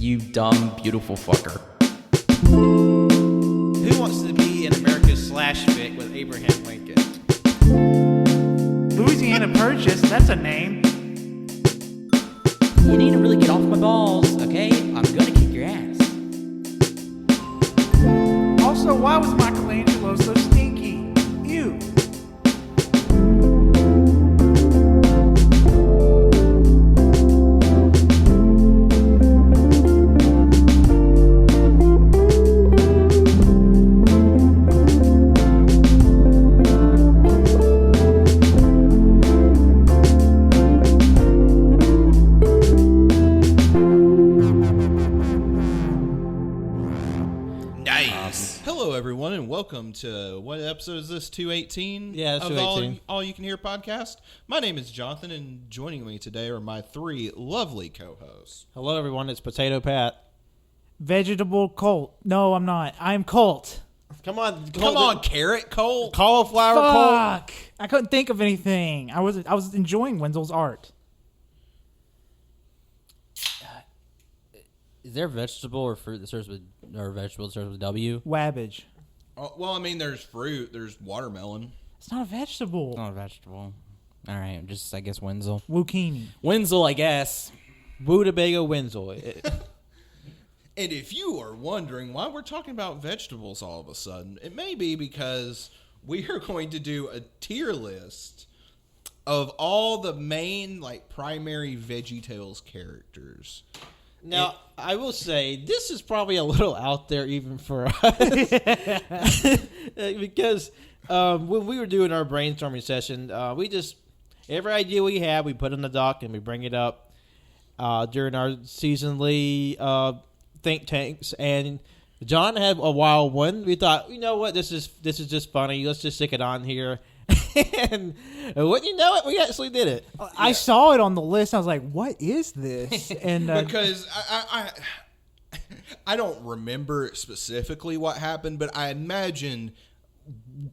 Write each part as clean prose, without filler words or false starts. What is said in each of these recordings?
you dumb, beautiful fucker. Who wants to be in America's slash fic with Abraham Lincoln? Louisiana Purchase, that's a name. You need to really get off my balls, okay? I'm gonna kick your ass. Also, why was Michelangelo so stinky? Ew. Hello, everyone, and welcome to what episode is this? 218? Yeah, it's of 218. All You Can Hear podcast. My name is Jonathan, and joining me today are my three lovely co-hosts. Hello, everyone. It's Potato Pat. Vegetable Colt. No, I'm not. I'm Colt. Come on, Carrot Colt. cauliflower Colt. Fuck. I couldn't think of anything. I was enjoying Wenzel's art. Is there vegetable or fruit that starts with, or vegetable that starts with W? Wabbage. Oh, well, I mean, there's fruit. There's watermelon. It's not a vegetable. It's not a vegetable. All right, just I guess Wenzel. Zucchini. Wenzel, I guess. Woodabago Wenzel. And if you are wondering why we're talking about vegetables all of a sudden, it may be because we are going to do a tier list of all the main, primary VeggieTales characters. Now, I will say, this is probably a little out there even for us. Because when we were doing our brainstorming session, every idea we had, we put in the doc and we bring it up during our seasonally think tanks. And John had a wild one. We thought, you know what, this is just funny. Let's just stick it on here. And wouldn't you know it, we actually did it. I saw it on the list. I was like, what is this? And Because I don't remember specifically what happened, but I imagine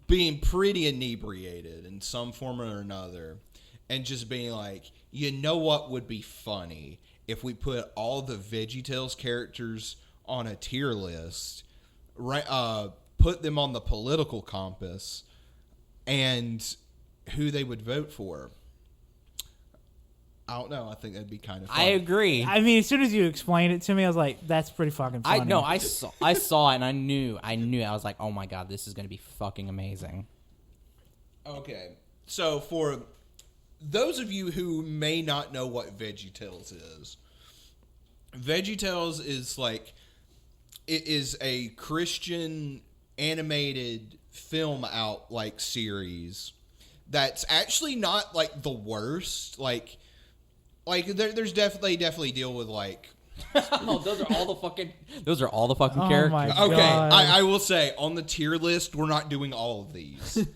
being pretty inebriated in some form or another and just being like, you know what would be funny if we put all the VeggieTales characters on a tier list, right? Put them on the political compass and who they would vote for. I don't know. I think that'd be kind of fun. I agree. I mean, as soon as you explained it to me, I was like, that's pretty fucking funny. I saw it and I knew. I was like, oh my god, this is gonna be fucking amazing. Okay, so for those of you who may not know what VeggieTales is it is a Christian animated film out series that's actually not the worst. There's definitely deal with Oh, those are all the fucking Oh characters. my okay, God. I will say on the tier list we're not doing all of these.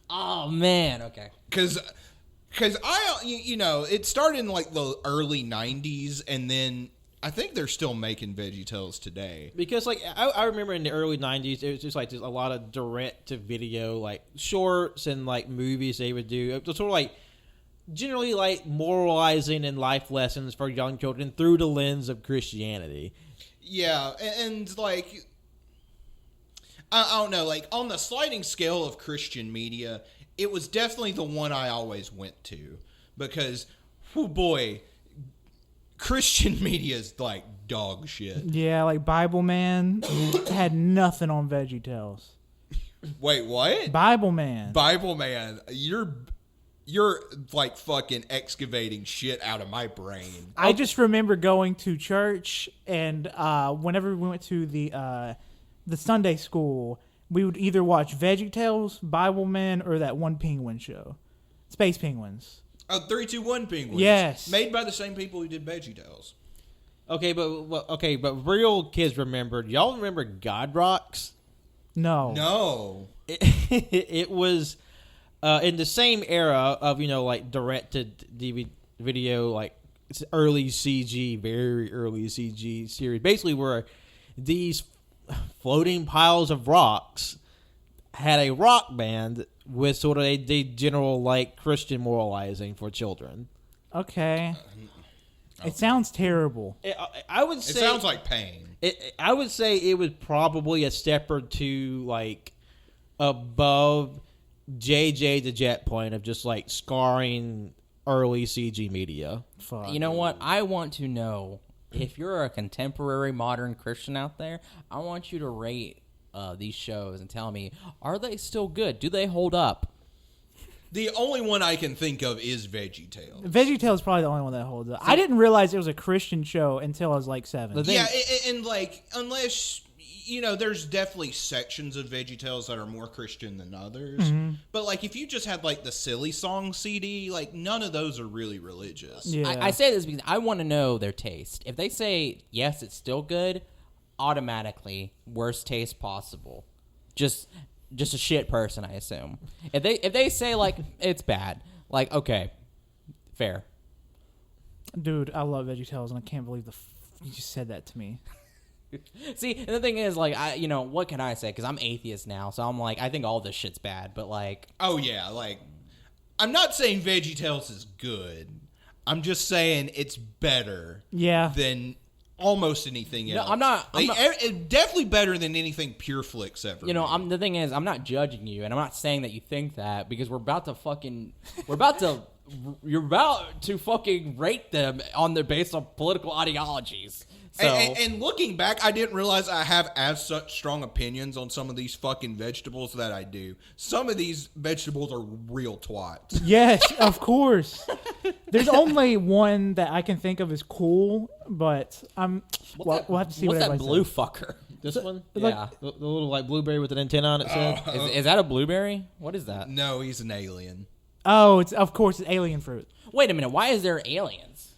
Oh man, okay. Because it started in the early 90s, and then I think they're still making VeggieTales today. Because I remember in the early 90s, it was just a lot of direct to video shorts and movies they would do. It was sort of generally moralizing and life lessons for young children through the lens of Christianity. Yeah, and I don't know, on the sliding scale of Christian media, it was definitely the one I always went to because, oh boy, Christian media is dog shit. Yeah, Bible Man had nothing on VeggieTales. Wait, what? Bible Man. Bible Man, you're fucking excavating shit out of my brain. I just remember going to church, and whenever we went to the Sunday school, we would either watch VeggieTales, Bible Man, or that one penguin show, Space Penguins. Oh, 3-2-1 Penguins. Yes. Made by the same people who did VeggieTales. Okay, but real kids remembered. Y'all remember God Rocks? No. It was in the same era of direct to DVD video early CG, very early CG series. Basically, where these floating piles of rocks had a rock band with sort of a general Christian moralizing for children. Okay. It sounds terrible. I would It say sounds like pain. I would say it was probably a step or two like above JJ the Jet Plane of just like scarring early CG media. Fuck. You know what? I want to know if you're a contemporary modern Christian out there. I want you to rate these shows and tell me, are they still good? Do they hold up? The only one I can think of is VeggieTales. VeggieTales is probably the only one that holds up. I didn't realize it was a Christian show until I was like 7. The thing- Yeah, and like, unless, there's definitely sections of VeggieTales that are more Christian than others. Mm-hmm. But, like, if you just had, like, the Silly Song CD, like, none of those are really religious. Yeah. I say this because I want to know their taste. If they say, yes, it's still good, automatically, worst taste possible. Just a shit person, I assume. If they say, like, it's bad, like, okay, fair. Dude, I love VeggieTales, and I can't believe you just said that to me. See, and the thing is, like, what can I say? Because I'm atheist now, so I'm like, I think all this shit's bad, but, like... Oh, yeah, like, I'm not saying VeggieTales is good. I'm just saying it's better than almost anything else. I'm not- It's definitely better than anything Pure Flix ever made. the thing is, I'm not judging you, and I'm not saying that you think that, because you're about to fucking rate them on their based on political ideologies. So, and looking back, I didn't realize I have as such strong opinions on some of these fucking vegetables that I do. Some of these vegetables are real twats. Yes, of course. There's only one that I can think of as cool, but we'll have to see what what's that everybody blue says. fucker? This one? Yeah. The little like blueberry with an antenna on it said. Is that a blueberry? What is that? No, he's an alien. Oh, of course, it's alien fruit. Wait a minute. Why is there aliens?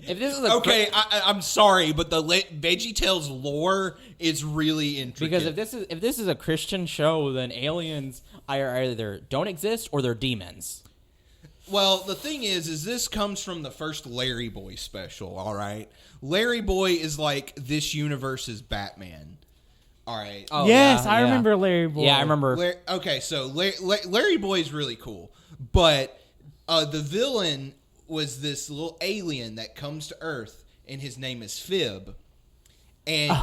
If this is a Okay, I'm sorry, but the VeggieTales lore is really intricate. because if this is a Christian show, then aliens either don't exist or they're demons. Well, the thing is this comes from the first Larry Boy special, all right? Larry Boy is like this universe's Batman, all right? Oh, Yes, yeah, I yeah. remember Larry Boy. Yeah, I remember. Okay, so Larry Boy is really cool, but the villain was this little alien that comes to Earth, and his name is Fib. And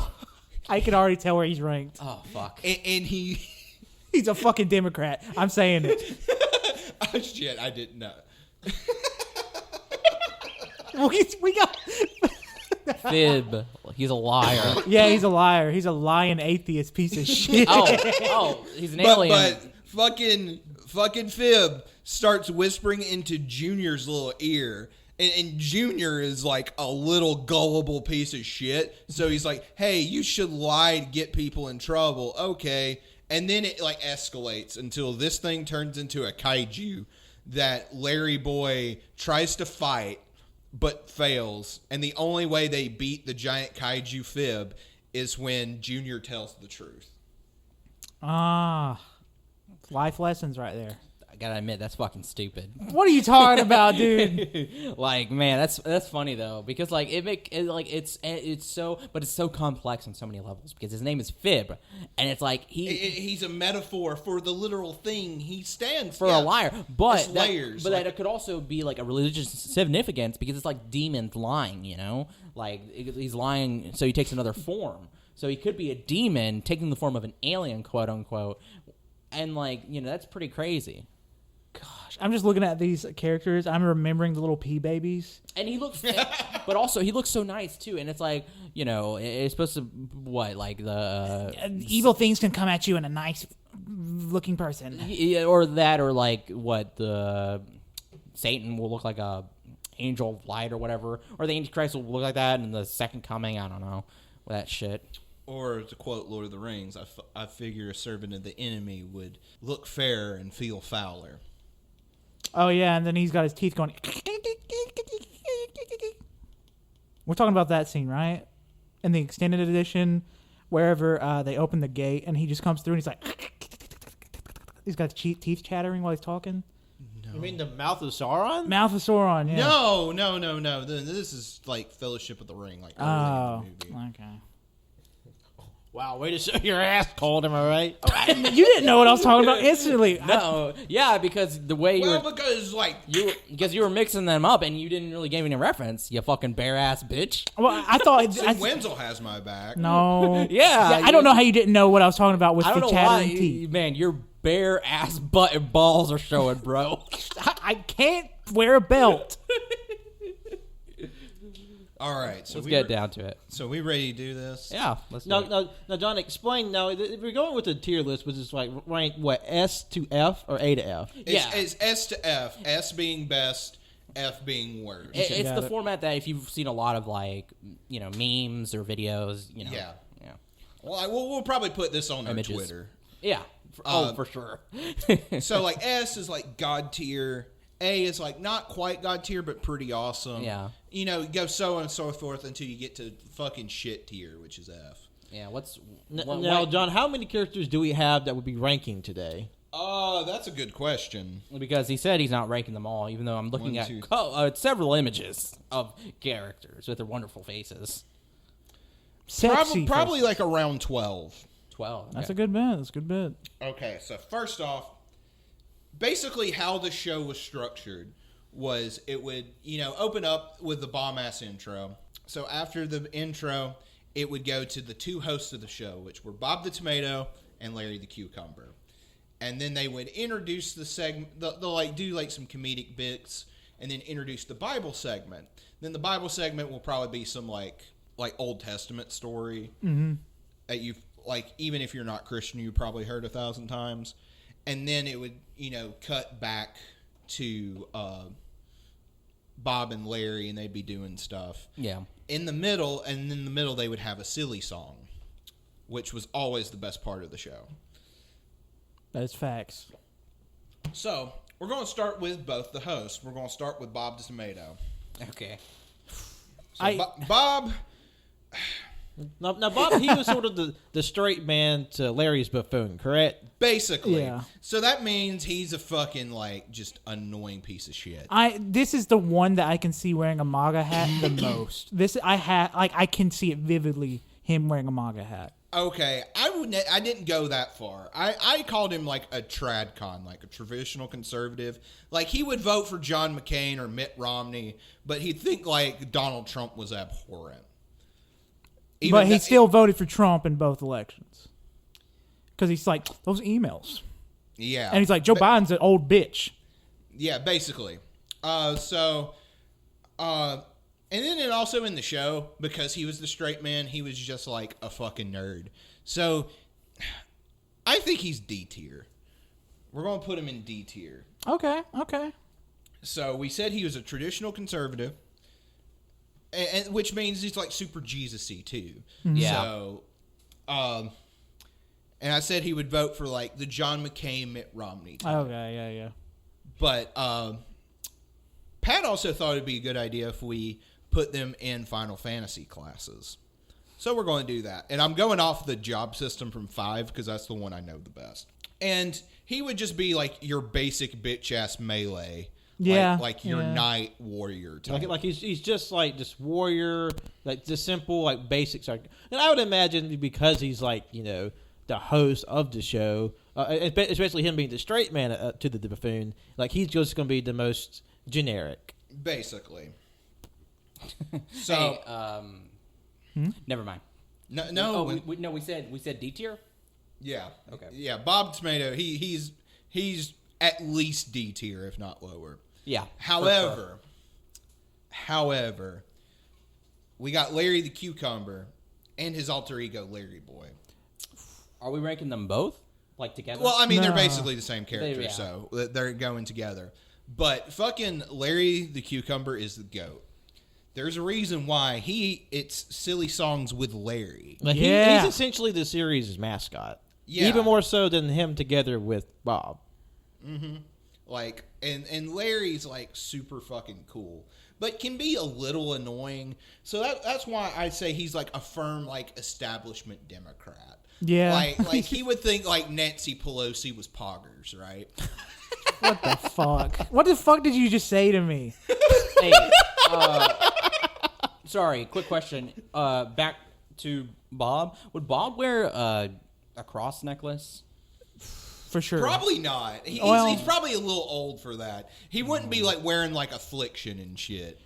I can already tell where he's ranked. Oh fuck. and he... He's a fucking Democrat. I'm saying it. Oh, shit, I didn't know. we got... Fib. He's a liar. Yeah, he's a liar. He's a lying atheist piece of shit. He's an alien. But fucking Fib starts whispering into Junior's little ear. And Junior is like a little gullible piece of shit. So he's like, hey, you should lie to get people in trouble. Okay. And then it like escalates until this thing turns into a kaiju that Larry Boy tries to fight but fails. And the only way they beat the giant kaiju Fib is when Junior tells the truth. Life lessons right there. I gotta admit, that's fucking stupid. What are you talking about, dude? Like, man, that's funny though, because like it's so complex on so many levels, because his name is Fib, and it's like He's a metaphor for the literal thing he stands for a liar, but It's layers, that it could also be like a religious significance, because it's like demons lying, like he's lying, so he takes another form, so he could be a demon taking the form of an alien, quote unquote, and like that's pretty crazy. Gosh, I'm just looking at these characters. I'm remembering the little pea babies. And he looks, but also he looks so nice too. And it's like, it's supposed to Evil things can come at you in a nice looking person. or like what the Satan will look like a angel of light or whatever, or the Antichrist will look like that in the second coming. I don't know that shit. Or to quote Lord of the Rings, I figure a servant of the enemy would look fairer and feel fouler. Oh yeah, and then he's got his teeth going. We're talking about that scene, right? In the extended edition, wherever they open the gate, and he just comes through, and he's like, he's got teeth chattering while he's talking. You mean the mouth of Sauron? Mouth of Sauron, yeah. No. This is like Fellowship of the Ring, like early in the movie. Okay. Wow, way to show your ass cold, am I right? You didn't know what I was talking about instantly. No, yeah, because the way you Well, were, because like you were mixing them up and you didn't really give any reference. You fucking bare ass bitch. Well, I thought. see, Wenzel has my back. No. Yeah, I don't know how you didn't know what I was talking about with I don't the know chattering why, teeth. man. Your bare ass butt and balls are showing, bro. I can't wear a belt. All right, so Let's get down to it. So we ready to do this? Yeah, let's do it. No, John, explain. Now, if we're going with the tier list, which is like rank what, S to F or A to F? It's S to F. S being best, F being worst. It's got the it. format that if you've seen a lot of like memes or videos, Yeah. yeah, Well, we'll probably put this on our Images. Twitter. yeah. For sure. So like S is like God tier. A is like not quite God tier, but pretty awesome. Yeah. Go so on and so forth until you get to fucking shit tier, which is F. Yeah, Now, John, how many characters do we have that would be ranking today? That's a good question. because he said he's not ranking them all, even though I'm looking One, two. at several images of characters with their wonderful faces. Sexy. Probably face. like around 12. 12. That's okay. a good bit. That's a good bit. Okay, so first off, basically how the show was structured was it would, open up with the bomb-ass intro. So after the intro, it would go to the two hosts of the show, which were Bob the Tomato and Larry the Cucumber. And then they would introduce the segment, they'll like do like some comedic bits, and then introduce the Bible segment. Then the Bible segment will probably be some like Old Testament story that you've, like, even if you're not Christian, you probably heard 1,000 times. And then it would, cut back to Bob and Larry, and they'd be doing stuff. Yeah. In the middle, they would have a silly song, which was always the best part of the show. That's facts. So, we're going to start with both the hosts. We're going to start with Bob the Tomato. Okay. So, Bob... Now, Bob, he was sort of the straight man to Larry's buffoon, correct? Basically. Yeah. So that means he's a fucking, just annoying piece of shit. This is the one that I can see wearing a MAGA hat the most. I can see it vividly, him wearing a MAGA hat. Okay, I didn't go that far. I called him like a tradcon, like a traditional conservative. Like he would vote for John McCain or Mitt Romney, but he'd think like Donald Trump was abhorrent. But he still voted for Trump in both elections. Because he's like, those emails. Yeah. And he's like, Joe Biden's an old bitch. Yeah, basically. And then also in the show, because he was the straight man, he was just like a fucking nerd. So I think he's D tier. We're going to put him in D tier. Okay. So we said he was a traditional conservative, and which means he's like super Jesus-y too. Yeah. So, and I said he would vote for like the John McCain, Mitt Romney type. Okay, yeah. But Pat also thought it'd be a good idea if we put them in Final Fantasy classes. So we're going to do that. And I'm going off the job system from 5 because that's the one I know the best. And he would just be like your basic bitch-ass melee. Yeah. Like your knight warrior type. Like he's just like this warrior, like just simple, like basics. And I would imagine because he's like, the host of the show, especially him being the straight man to the buffoon, like he's just going to be the most generic. Basically. So, Never mind. no. We said D tier. Yeah. Okay. Yeah, Bob Tomato, he's at least D tier, if not lower. Yeah. However, we got Larry the Cucumber and his alter ego, Larry Boy. Are we ranking them both like together? Well, I mean, they're No. basically the same character, Yeah. so they're going together. But fucking Larry the Cucumber is the GOAT. There's a reason why it's silly songs with Larry. Like Yeah. he's essentially the series' mascot. Yeah. Even more so than him together with Bob. Like, and Larry's like super fucking cool, but can be a little annoying. So that's why I say he's like a firm like establishment Democrat. Yeah. Like he would think like Nancy Pelosi was poggers, right? What the fuck? What the fuck did you just say to me? Hey, sorry, quick question. Back to Bob. Would Bob wear a cross necklace? For sure. Probably not. He's probably a little old for that. He wouldn't be like wearing like affliction and shit.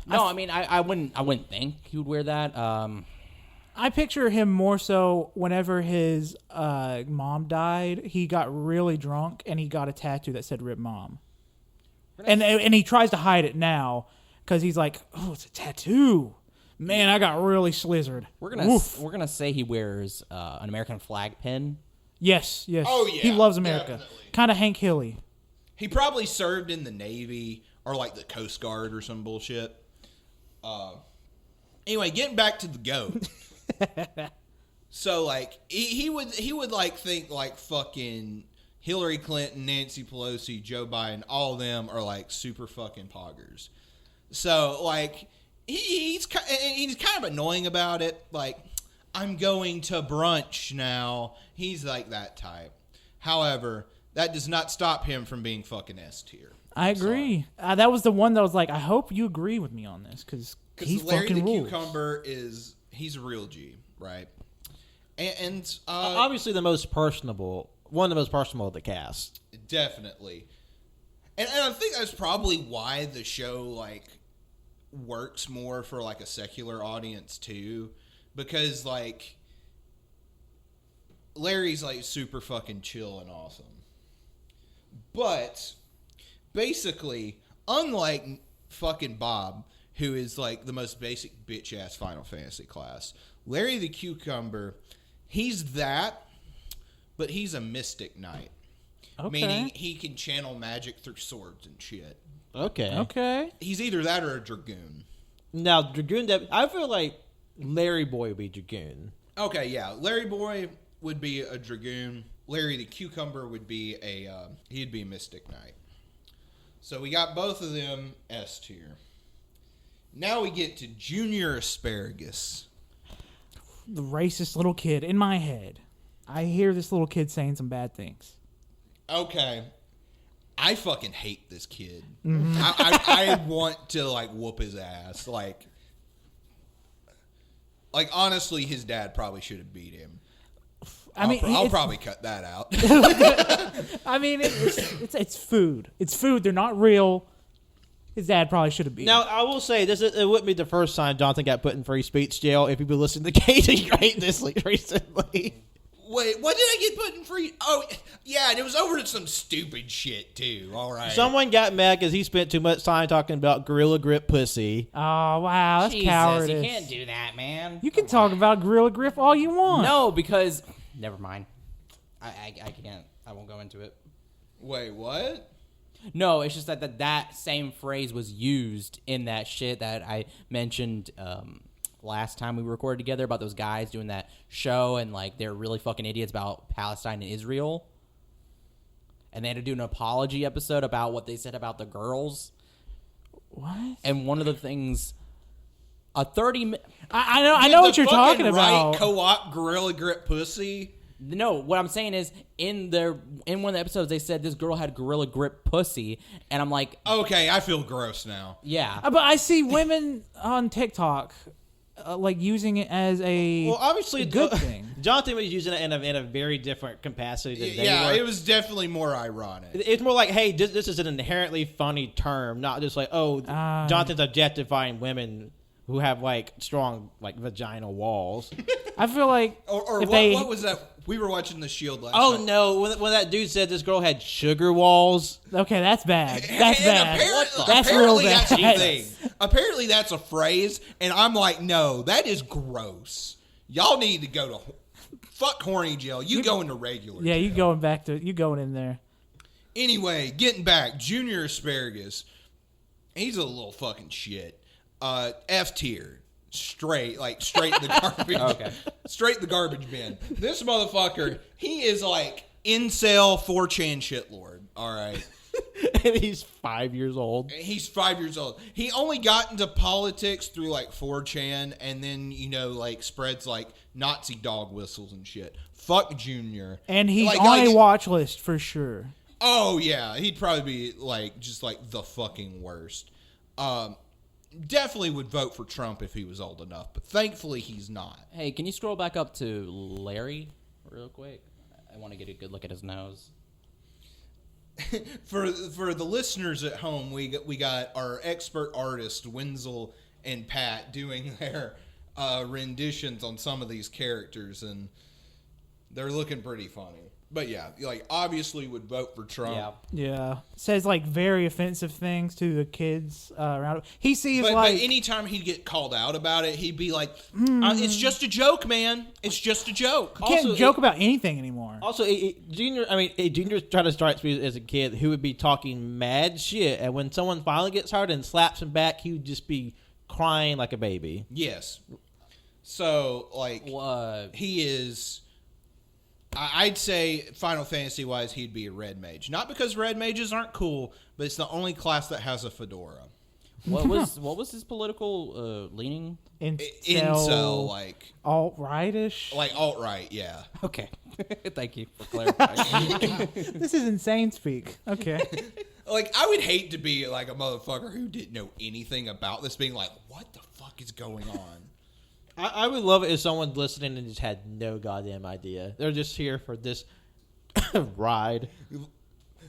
No, I mean I wouldn't think he would wear that. I picture him more so whenever his mom died, he got really drunk and he got a tattoo that said "Rip Mom," and he tries to hide it now because he's like, "Oh, it's a tattoo." Man, I got really slizzard. We're gonna say he wears an American flag pin. Yes. Oh, yeah, He loves America. definitely. Kind of Hank Hilly. He probably served in the Navy or like the Coast Guard or some bullshit. Anyway, getting back to the goat. So like he would like think like fucking Hillary Clinton, Nancy Pelosi, Joe Biden, all of them are like super fucking poggers. So like he's kind of annoying about it. Like, I'm going to brunch now. He's like that type. However, that does not stop him from being fucking S tier. I agree. That was the one that was like, I hope you agree with me on this because he Larry fucking the rules. Cucumber he's a real G, right? And Obviously, one of the most personable of the cast. definitely. And I think that's probably why the show like works more for like a secular audience too, because like Larry's like super fucking chill and awesome. But basically, unlike fucking Bob, who is like the most basic bitch ass Final Fantasy class, Larry the Cucumber, he's that, but he's a mystic knight. Okay. Meaning he can channel magic through swords and shit. Okay. He's either that or a dragoon. Now, Dragoon, I feel like Larry Boy would be Dragoon. Okay, yeah. Larry Boy would be a dragoon. Larry the Cucumber would be he'd be a mystic knight. So we got both of them S tier. Now we get to Junior Asparagus. The racist little kid in my head. I hear this little kid saying some bad things. Okay. I fucking hate this kid. I want to like whoop his ass. Like honestly, his dad probably should have beat him. I'll probably cut that out. I mean, it's food. It's food. They're not real. His dad probably should have beat Now, him. I will say, it wouldn't be the first time Jonathan got put in free speech jail if people listen to Casey Greatness recently. Wait, what did I get put in free? Oh, yeah, and it was over some stupid shit, too. All right. Someone got mad because he spent too much time talking about Gorilla Grip pussy. Oh, wow. That's Jesus, cowardice. you can't do that, man. You can talk about Gorilla Grip all you want. No, because never mind. I can't. I won't go into it. Wait, what? No, it's just that same phrase was used in that shit that I mentioned last time we recorded together about those guys doing that show and like they're really fucking idiots about Palestine and Israel. And they had to do an apology episode about what they said about the girls. What? And one of the things, I know what you're talking about. Co-op Gorilla Grip pussy. No, what I'm saying is in one of the episodes they said this girl had gorilla grip pussy, and I'm like, Okay, I feel gross now. yeah. But I see women on TikTok like using it as a Well, obviously, good thing. Jonathan was using it in a very different capacity than they Yeah, were. it was definitely more ironic. It's more like, hey, this is an inherently funny term, not just like, oh, Jonathan's objectifying women who have like strong like vaginal walls. I feel like Or if what was that? We were watching The Shield last Oh night. no! When that dude said this girl had sugar walls, okay, that's bad. That's And bad. That's apparently real bad. that's a thing. Apparently that's a phrase, and I'm like, no, that is gross. Y'all need to go to fuck horny jail. You go into regular Yeah, jail. you going in there. Anyway, getting back, Junior Asparagus, he's a little fucking shit. F tier. Straight in the garbage. Okay. Straight in the garbage bin. This motherfucker, he is like incel 4chan shitlord. All right. and he's 5 years old. He's 5 years old. He only got into politics through like 4chan and then, like spreads like Nazi dog whistles and shit. Fuck Junior. And he's Like, on a watch list for sure. Oh, yeah. He'd probably be like just like the fucking worst. definitely would vote for Trump if he was old enough, but thankfully he's not. Hey, can you scroll back up to Larry real quick? I want to get a good look at his nose. For the listeners at home, we got our expert artist Wenzel and Pat doing their renditions on some of these characters, and they're looking pretty funny. But yeah, like obviously would vote for Trump. Yeah. Says like very offensive things to the kids around him. He sees But like anytime he'd get called out about it, he'd be like, "It's just a joke, man. It's just a joke." you can't Also, joke about anything anymore. Also, Junior tried to start me as a kid who would be talking mad shit, and when someone finally gets hard and slaps him back, he would just be crying like a baby. Yes. So like he is. I'd say Final Fantasy wise, he'd be a red mage. Not because red mages aren't cool, but it's the only class that has a fedora. What was his political leaning? Incel, like alt-rightish. like alt-right, yeah. Okay, thank you for clarifying. This is insane speak. Okay. Like I would hate to be like a motherfucker who didn't know anything about this, being like, "What the fuck is going on?" I would love it if someone listening and just had no goddamn idea. They're just here for this ride.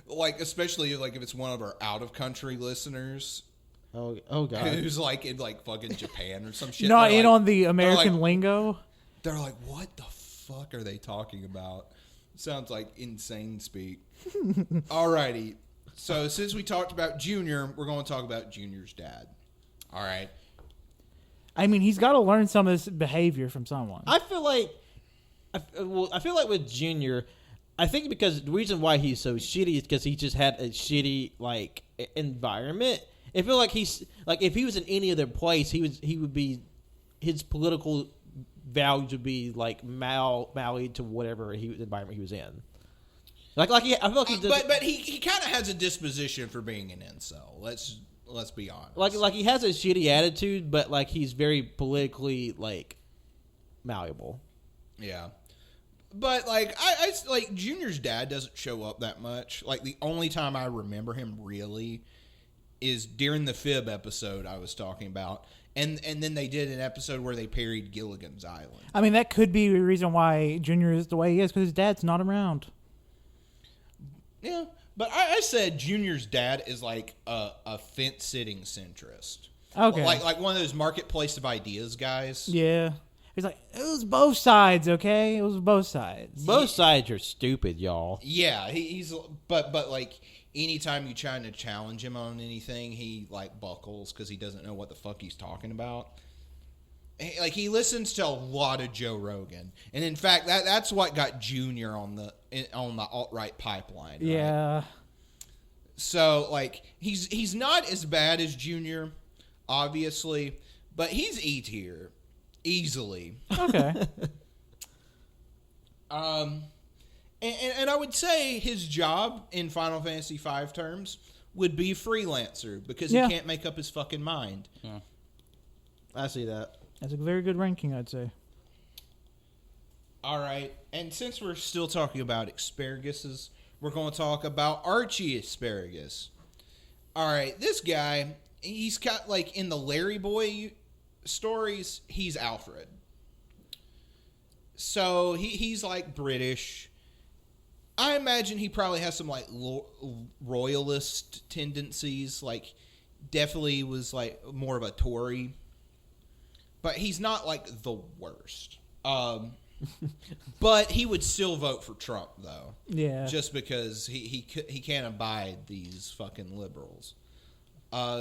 Like especially like if it's one of our out of country listeners. Oh god. Who's like in like fucking Japan or some shit. Not They're in like- on the American like- lingo. They're like, what the fuck are they talking about? Sounds like insane speak. Alrighty. So since we talked about Junior, we're going to talk about Junior's dad. All right. I mean, he's got to learn some of this behavior from someone. I feel like with Junior, I think because the reason why he's so shitty is because he just had a shitty like environment. I feel like he's like if he was in any other place, he would be his political values would be like malleable to whatever environment he was in. I feel like he does, but he kind of has a disposition for being an incel. Let's be honest. like he has a shitty attitude, but like he's very politically like malleable. Yeah. But like I like Junior's dad doesn't show up that much. Like the only time I remember him really is during the Fib episode I was talking about. And then they did an episode where they parodied Gilligan's Island. I mean, that could be the reason why Junior is the way he is, because his dad's not around. Yeah. But I said Junior's dad is like a fence-sitting centrist. Okay. Like one of those marketplace of ideas guys. Yeah. He's like, it was both sides, okay? It was both sides. Both sides are stupid, y'all. Yeah, he's but like anytime you try to challenge him on anything, he like buckles because he doesn't know what the fuck he's talking about. Like he listens to a lot of Joe Rogan, and in fact, that's what got Junior on the alt-right pipeline. Right? Yeah. So like he's not as bad as Junior, obviously, but he's E tier easily. Okay. And I would say his job in Final Fantasy V terms would be freelancer because Yeah. he can't make up his fucking mind. I see that. That's a very good ranking, I'd say. All right, and since we're still talking about asparaguses, we're going to talk about Archie Asparagus. All right, this guy, he's got like in the Larry Boy stories, he's Alfred. So he's like British. I imagine he probably has some like royalist tendencies. Like definitely was like more of a Tory, but he's not like the worst. But he would still vote for Trump though. Yeah. Just because he can't abide these fucking liberals.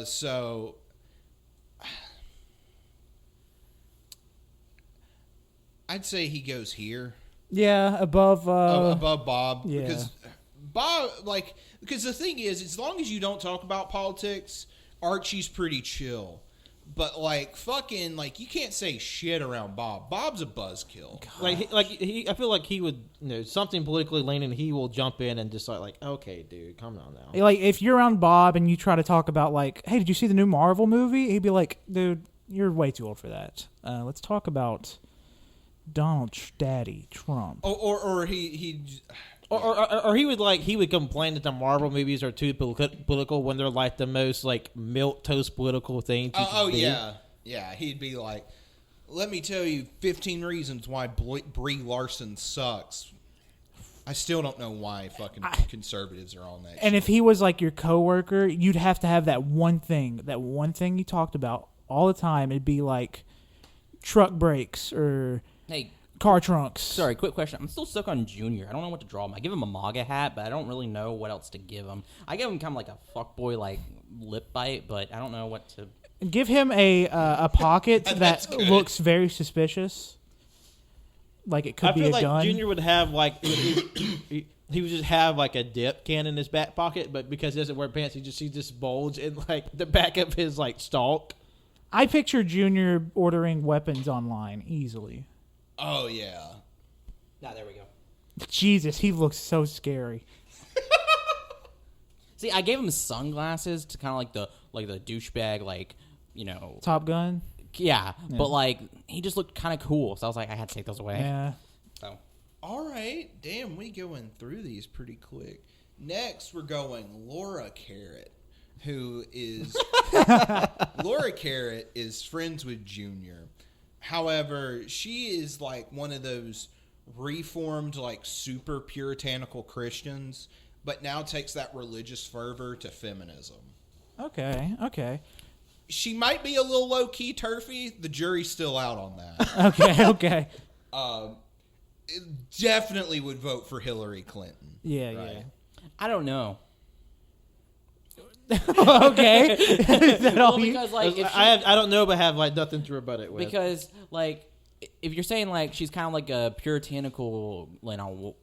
So I'd say he goes here. Yeah, above Bob. yeah. Because Bob, like, because the thing is, as long as you don't talk about politics, Archie's pretty chill. But like, fucking, like, you can't say shit around Bob. Bob's a buzzkill. I feel like he would, something politically leaning. He will jump in and just like, okay, dude, come on now. Like, if you're around Bob and you try to talk about, like, hey, did you see the new Marvel movie? He'd be like, dude, you're way too old for that. Let's talk about Donald Daddy Trump. Or he Or he would complain that the Marvel movies are too political when they're like the most like milquetoast political things. Yeah. He'd be like, "Let me tell you 15 reasons why Brie Larson sucks." I still don't know why fucking conservatives are on that. And if he was like your coworker, you'd have to have that one thing you talked about all the time. It'd be like truck brakes or car trunks. Sorry, quick question. I'm still stuck on Junior. I don't know what to draw him. I give him a MAGA hat, but I don't really know what else to give him. I give him kind of like a fuckboy like lip bite, but I don't know what to. Give him a pocket that looks very suspicious. Like it could be a gun. I feel like Junior would have like he would just have like a dip can in his back pocket, but because he doesn't wear pants, he just sees this bulge in like the back of his like stalk. I picture Junior ordering weapons online easily. Oh yeah. Nah, there we go. Jesus, he looks so scary. See, I gave him sunglasses to kind of like the douchebag, like, you know, Top Gun. Yeah, but like he just looked kind of cool, so I was like, I had to take those away. Yeah. So. All right, damn, we going through these pretty quick. Next, we're going Laura Carrot, who is Laura Carrot is friends with Junior. However, she is like one of those reformed, like super puritanical Christians, but now takes that religious fervor to feminism. Okay. She might be a little low-key turfy. The jury's still out on that. Okay. Definitely would vote for Hillary Clinton. Yeah. I don't know. Okay. Is that all because like I don't know, but have like nothing to rebut it with. Because like if you're saying like she's kind of like a puritanical, you know,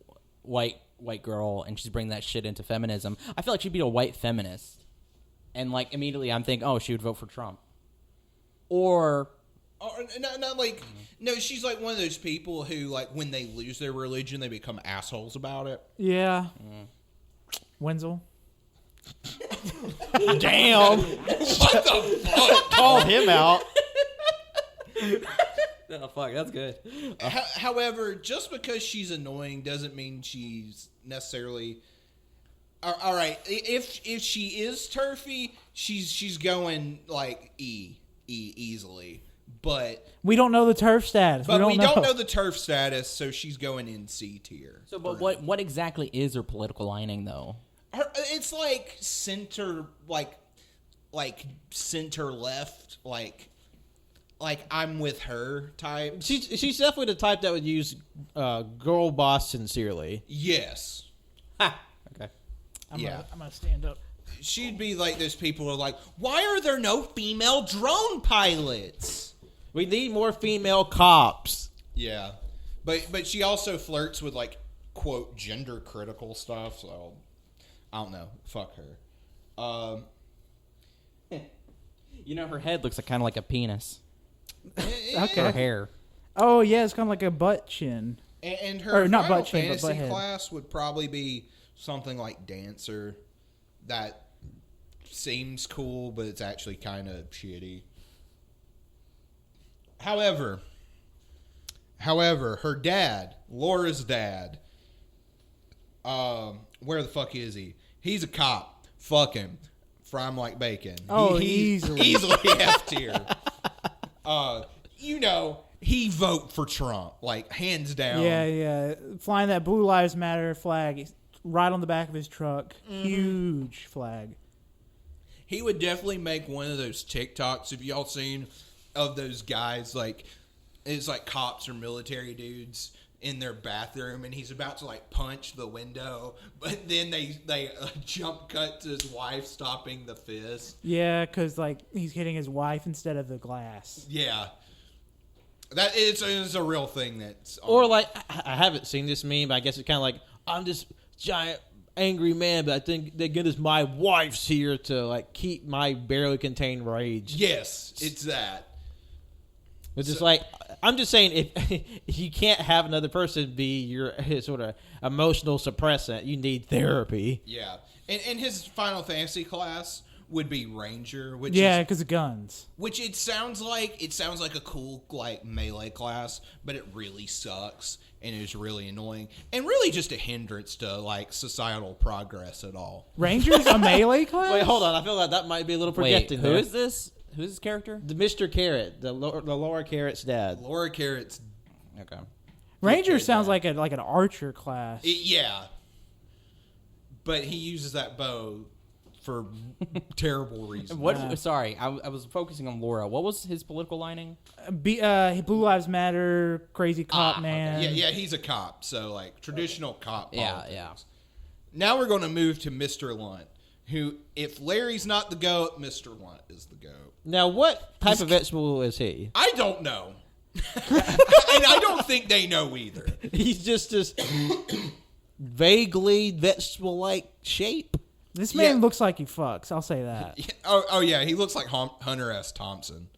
white girl, and she's bringing that shit into feminism, I feel like she'd be a white feminist. And, like, immediately I'm thinking, oh, she would vote for Trump. Or not like, no, she's like one of those people who, like, when they lose their religion, they become assholes about it. Yeah. Wenzel. Damn. What the fuck? Called him out. Oh, fuck, that's good. However, just because she's annoying doesn't mean she's necessarily... All right, if she is turfy, she's going like easily, but we don't know the turf status. But we don't know the turf status, so she's going in C tier. So, but what exactly is her political lining though? It's like center, like center left, like I'm with her type. She's definitely the type that would use girl boss sincerely. Yes. Ha. Okay. I'm gonna stand up. She'd be like those people who are like, why are there no female drone pilots? We need more female cops. Yeah. But she also flirts with like, quote, gender critical stuff, so I don't know. Fuck her. You know, her head looks kind of like a penis. Okay. Her hair. Oh yeah, it's kind of like a butt chin. And her or not Final butt chin, but Fantasy butt head. class would probably be something like Dancer. That seems cool, but it's actually kind of shitty. However, her dad, Laura's dad, where the fuck is he? He's a cop. Fuck him. Fry him like bacon. Oh, easily F tier. You know, he vote for Trump, like hands down. Yeah. Flying that Blue Lives Matter flag right on the back of his truck. Mm-hmm. Huge flag. He would definitely make one of those TikToks, if y'all seen, of those guys, like, it's like cops or military dudes in their bathroom, and he's about to, like, punch the window, but then they jump cut to his wife stopping the fist. Yeah, because, like, he's hitting his wife instead of the glass. Yeah. That it's a real thing that's... Or, like, I haven't seen this meme, but I guess it's kind of like, I'm this giant angry man, but I think thank goodness my wife's here to, like, keep my barely contained rage. Yes, it's that. It's just like, I'm just saying, if you can't have another person be your sort of emotional suppressant, you need therapy. Yeah. In his Final Fantasy class, would be Ranger, which Yeah, is, because of guns. which it sounds like a cool like melee class, but it really sucks and is really annoying and really just a hindrance to like societal progress at all. Ranger's a melee class? Wait, hold on. I feel like that might be a little Wait, projecting. who there. is this? Who's this character? The Mr. Carrot, the Laura Carrot's dad. Laura Carrot's, Okay. Ranger Yeah, sounds yeah. like an archer class. yeah, but he uses that bow for terrible reasons. What? Sorry, I was focusing on Laura. What was his political lining? Blue Lives Matter, crazy cop man. Yeah, he's a cop, so like traditional cop. Yeah, politics. yeah. Now we're going to move to Mr. Lunt, who, if Larry's not the goat, Mr. Lunt is the goat. Now, what type of vegetable is he? I don't know. And I don't think they know either. He's just this vaguely vegetable-like shape. This man Yeah. looks like he fucks. I'll say that. Oh yeah, he looks like Hunter S. Thompson.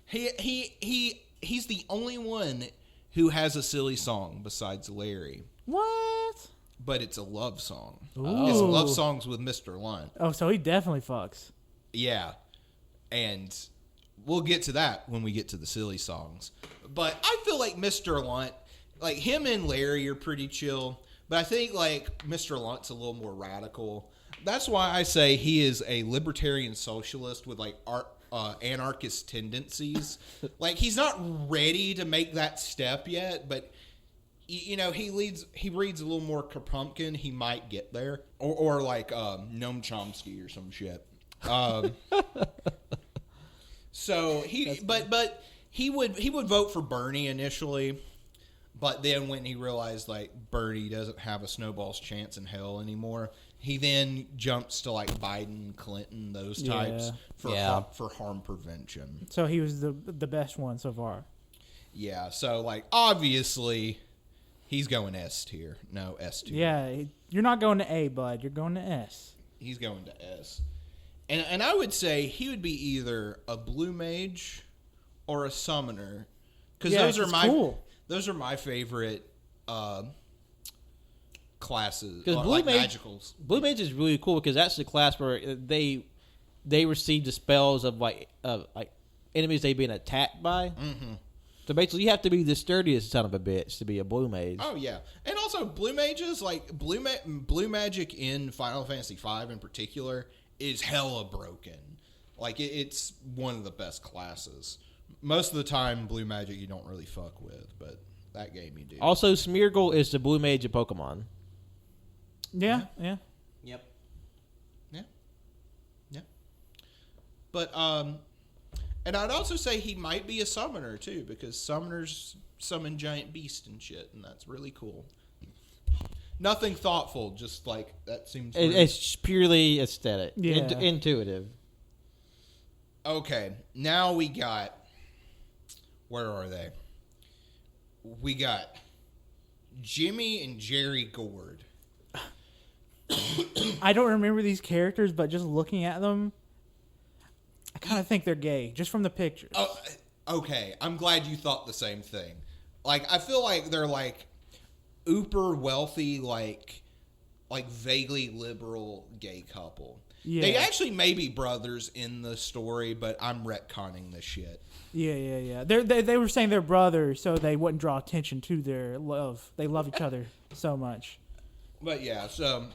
He's the only one who has a silly song besides Larry, What? but it's a love song. Ooh. It's love songs with Mr. Lunt. Oh, so he definitely fucks. Yeah, and we'll get to that when we get to the silly songs. But I feel like Mr. Lunt, like him and Larry are pretty chill, but I think like Mr. Lunt's a little more radical. That's why I say he is a libertarian socialist with like anarchist tendencies. Like he's not ready to make that step yet, but you know he reads a little more Kropotkin. He might get there, or like Noam Chomsky or some shit. So but he would vote for Bernie initially, but then when he realized like Bernie doesn't have a snowball's chance in hell anymore, he then jumps to like Biden, Clinton, those types for harm prevention. So he was the best one so far. Yeah, so like obviously he's going S tier. No, S tier. Yeah, you're not going to A, bud. You're going to S. He's going to S. And I would say he would be either a blue mage or a summoner, because Yeah, those are it's my cool. those are my favorite classes. Because Blue magicals. Blue Mage is really cool because that's the class where they receive the spells of like enemies they've been attacked by. Mm-hmm. So basically, you have to be the sturdiest son of a bitch to be a Blue Mage. Oh yeah, and also blue mages like blue magic in Final Fantasy V in particular is hella broken. Like it's one of the best classes. Most of the time, blue magic you don't really fuck with, but that game you do. Also, Smeargle is the Blue Mage of Pokemon. Yeah. Yep. Yeah. But and I'd also say he might be a summoner too, because summoners summon giant beasts and shit, and that's really cool. Nothing thoughtful, just like that seems. It's purely aesthetic, Yeah. intuitive. Okay, now we got. Where are they? We got Jimmy and Jerry Gord. I don't remember these characters, but just looking at them, I kind of think they're gay, just from the pictures. Oh, okay. I'm glad you thought the same thing. Like, I feel like they're like uber wealthy, like vaguely liberal gay couple. Yeah. They actually may be brothers in the story, but I'm retconning this shit. Yeah. They were saying they're brothers, so they wouldn't draw attention to their love. They love each other so much. But yeah, so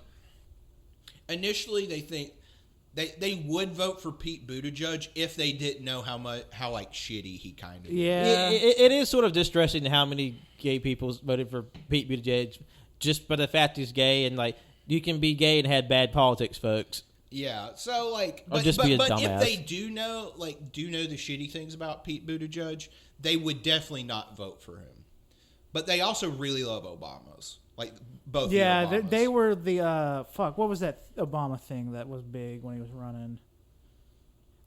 initially they think they would vote for Pete Buttigieg if they didn't know how like shitty he kind of is. Yeah. It is sort of distressing how many gay people voted for Pete Buttigieg just by the fact he's gay, and like you can be gay and have bad politics, folks. Yeah, so like, Or but, just but, be a but if dumbass. they do know the shitty things about Pete Buttigieg, they would definitely not vote for him. But they also really love Obamas, like both. Yeah, the Obamas. they were the fuck. What was that Obama thing that was big when he was running?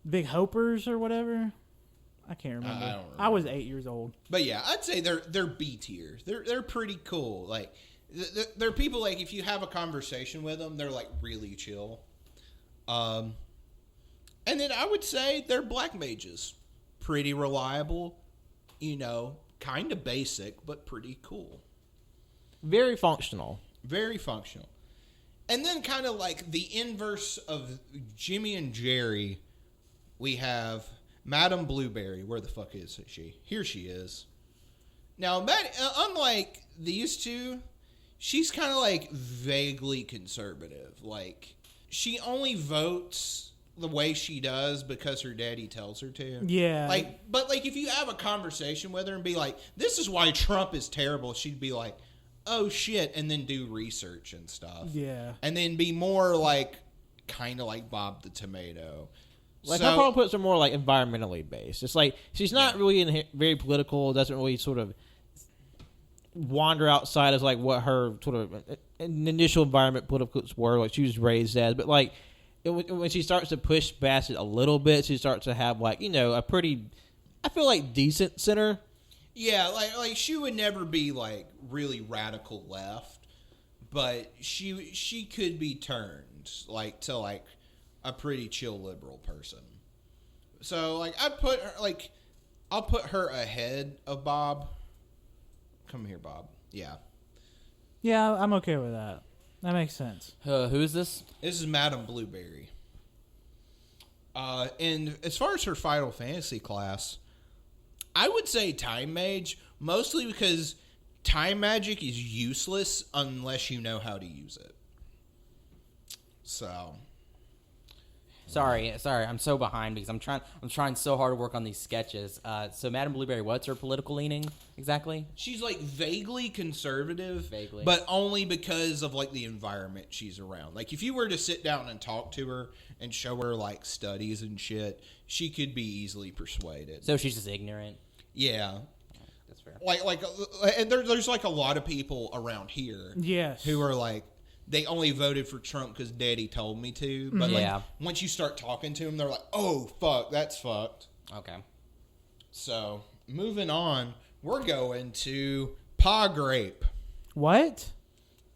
Big Hopers or whatever. I can't remember. I don't remember. I was 8 years old. But yeah, I'd say they're B tier. They're pretty cool. Like they're people like if you have a conversation with them, they're like really chill. And then I would say they're black mages, pretty reliable. You know, kind of basic, but pretty cool. Very functional. Very functional. And then kind of like the inverse of Jimmy and Jerry, we have Madame Blueberry. Where the fuck is she? Here she is. Now, unlike these two, she's kind of like vaguely conservative. Like, she only votes the way she does because her daddy tells her to. Yeah. But if you have a conversation with her and be like, this is why Trump is terrible, she'd be like, oh shit, and then do research and stuff. Yeah. And then be more like, kind of like Bob the Tomato. Like, her politics are more like environmentally based. It's like she's not really very political. Doesn't really sort of wander outside as like what her sort of initial environment politicals were. Like she was raised as, but like when she starts to push past it a little bit, she starts to have like a pretty, I feel like decent center. Yeah, like she would never be like really radical left, but she could be turned like to like a pretty chill liberal person. So like I'll put her ahead of Bob. Come here, Bob. Yeah. Yeah, I'm okay with that. That makes sense. Who is this? This is Madame Blueberry. And as far as her Final Fantasy class, I would say Time Mage, mostly because Time Magic is useless unless you know how to use it. So... Sorry, I'm so behind because I'm trying so hard to work on these sketches. So Madame Blueberry, what's her political leaning exactly? She's like vaguely conservative, Vaguely. but only because of like the environment she's around. Like if you were to sit down and talk to her and show her like studies and shit, she could be easily persuaded. So she's just ignorant. Yeah. That's fair. And there's like a lot of people around here Yes. who are like, they only voted for Trump because Daddy told me to. But Yeah. like once you start talking to them, they're like, oh, fuck, that's fucked. Okay. So moving on, we're going to Pa Grape. What?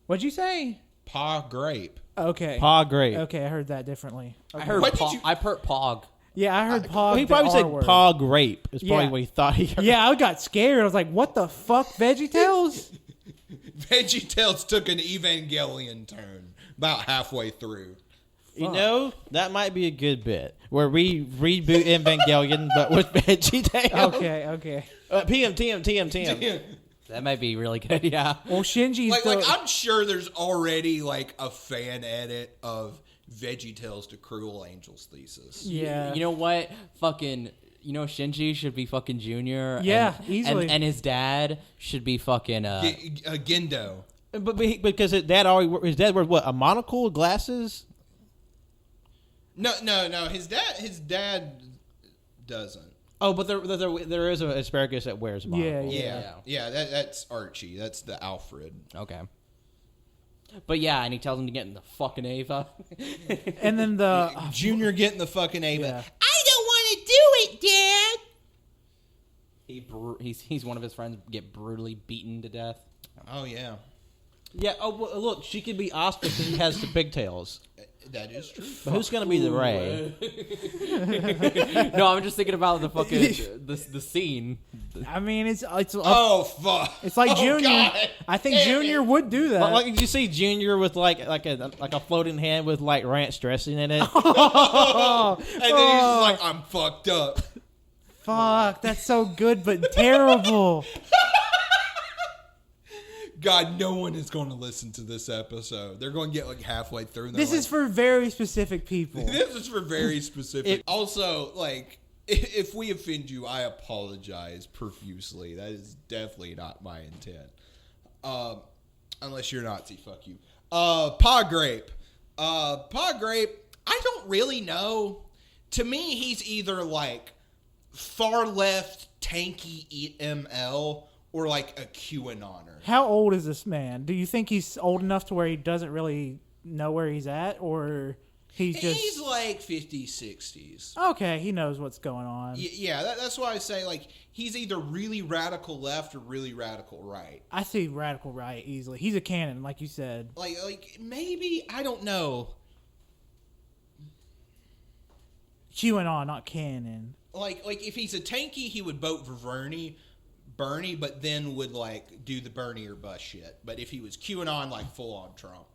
What'd you say? Pa Grape. Okay. Pa great. Okay, I heard that differently. I Okay. heard What did you- I heard Pog. Yeah, I heard Pog. He the probably R said word. Pa grape. Is probably Yeah. what he thought he heard. Yeah, I got scared. I was like, "What the fuck, VeggieTales?" VeggieTales took an Evangelion turn about halfway through. You know, that might be a good bit where we reboot Evangelion, but with VeggieTales. Okay. TM. That might be really good. Yeah. Well, Shinji's Like still- I'm sure there's already like a fan edit of VeggieTales to Cruel Angels thesis. yeah. You know what? Fucking. Shinji should be fucking Junior. Yeah, and, easily. And his dad should be fucking. Gendo. But because his dad wore what, a monocle, glasses? No. His dad doesn't. Oh, but there is an asparagus that wears a monocle. Yeah. That's Archie. That's the Alfred. Okay. But yeah, and he tells him to get in the fucking Ava. and then the Junior getting the fucking Ava. Yeah. I don't want to do it, Dad. He's one of his friends get brutally beaten to death. Oh yeah, Yeah. Oh, well, look, she could be Oscar because he has the pigtails. that is true. But who's gonna be the Ray? No, I'm just thinking about the fucking the scene. I mean, it's Oh fuck! it's like Oh, Junior. God. I think Damn Junior it. would do that. Like, did you see Junior with like a floating hand with like ranch dressing in it? And then he's just like, I'm fucked up. Fuck, that's so good but terrible. God, no one is going to listen to this episode. They're going to get like halfway through. And they're This is for very specific people. This is for very specific. Also, like, if we offend you, I apologize profusely. That is definitely not my intent. Unless you're Nazi, fuck you. Pa Grape. Pa Grape, I don't really know. To me, he's either like far left tanky ML or like a QAnoner. How old is this man? Do you think he's old enough to where he doesn't really know where he's at, or he's just He's like 50s, 60s. okay? He knows what's going on. Yeah, that's why I say like he's either really radical left or really radical right. I see radical right easily. He's a cannon, like you said. Like maybe I don't know. QAnon, not cannon. Like if he's a tanky, he would vote for Bernie, but then would like do the Bernie or bust shit. But if he was QAnon, like full on Trump.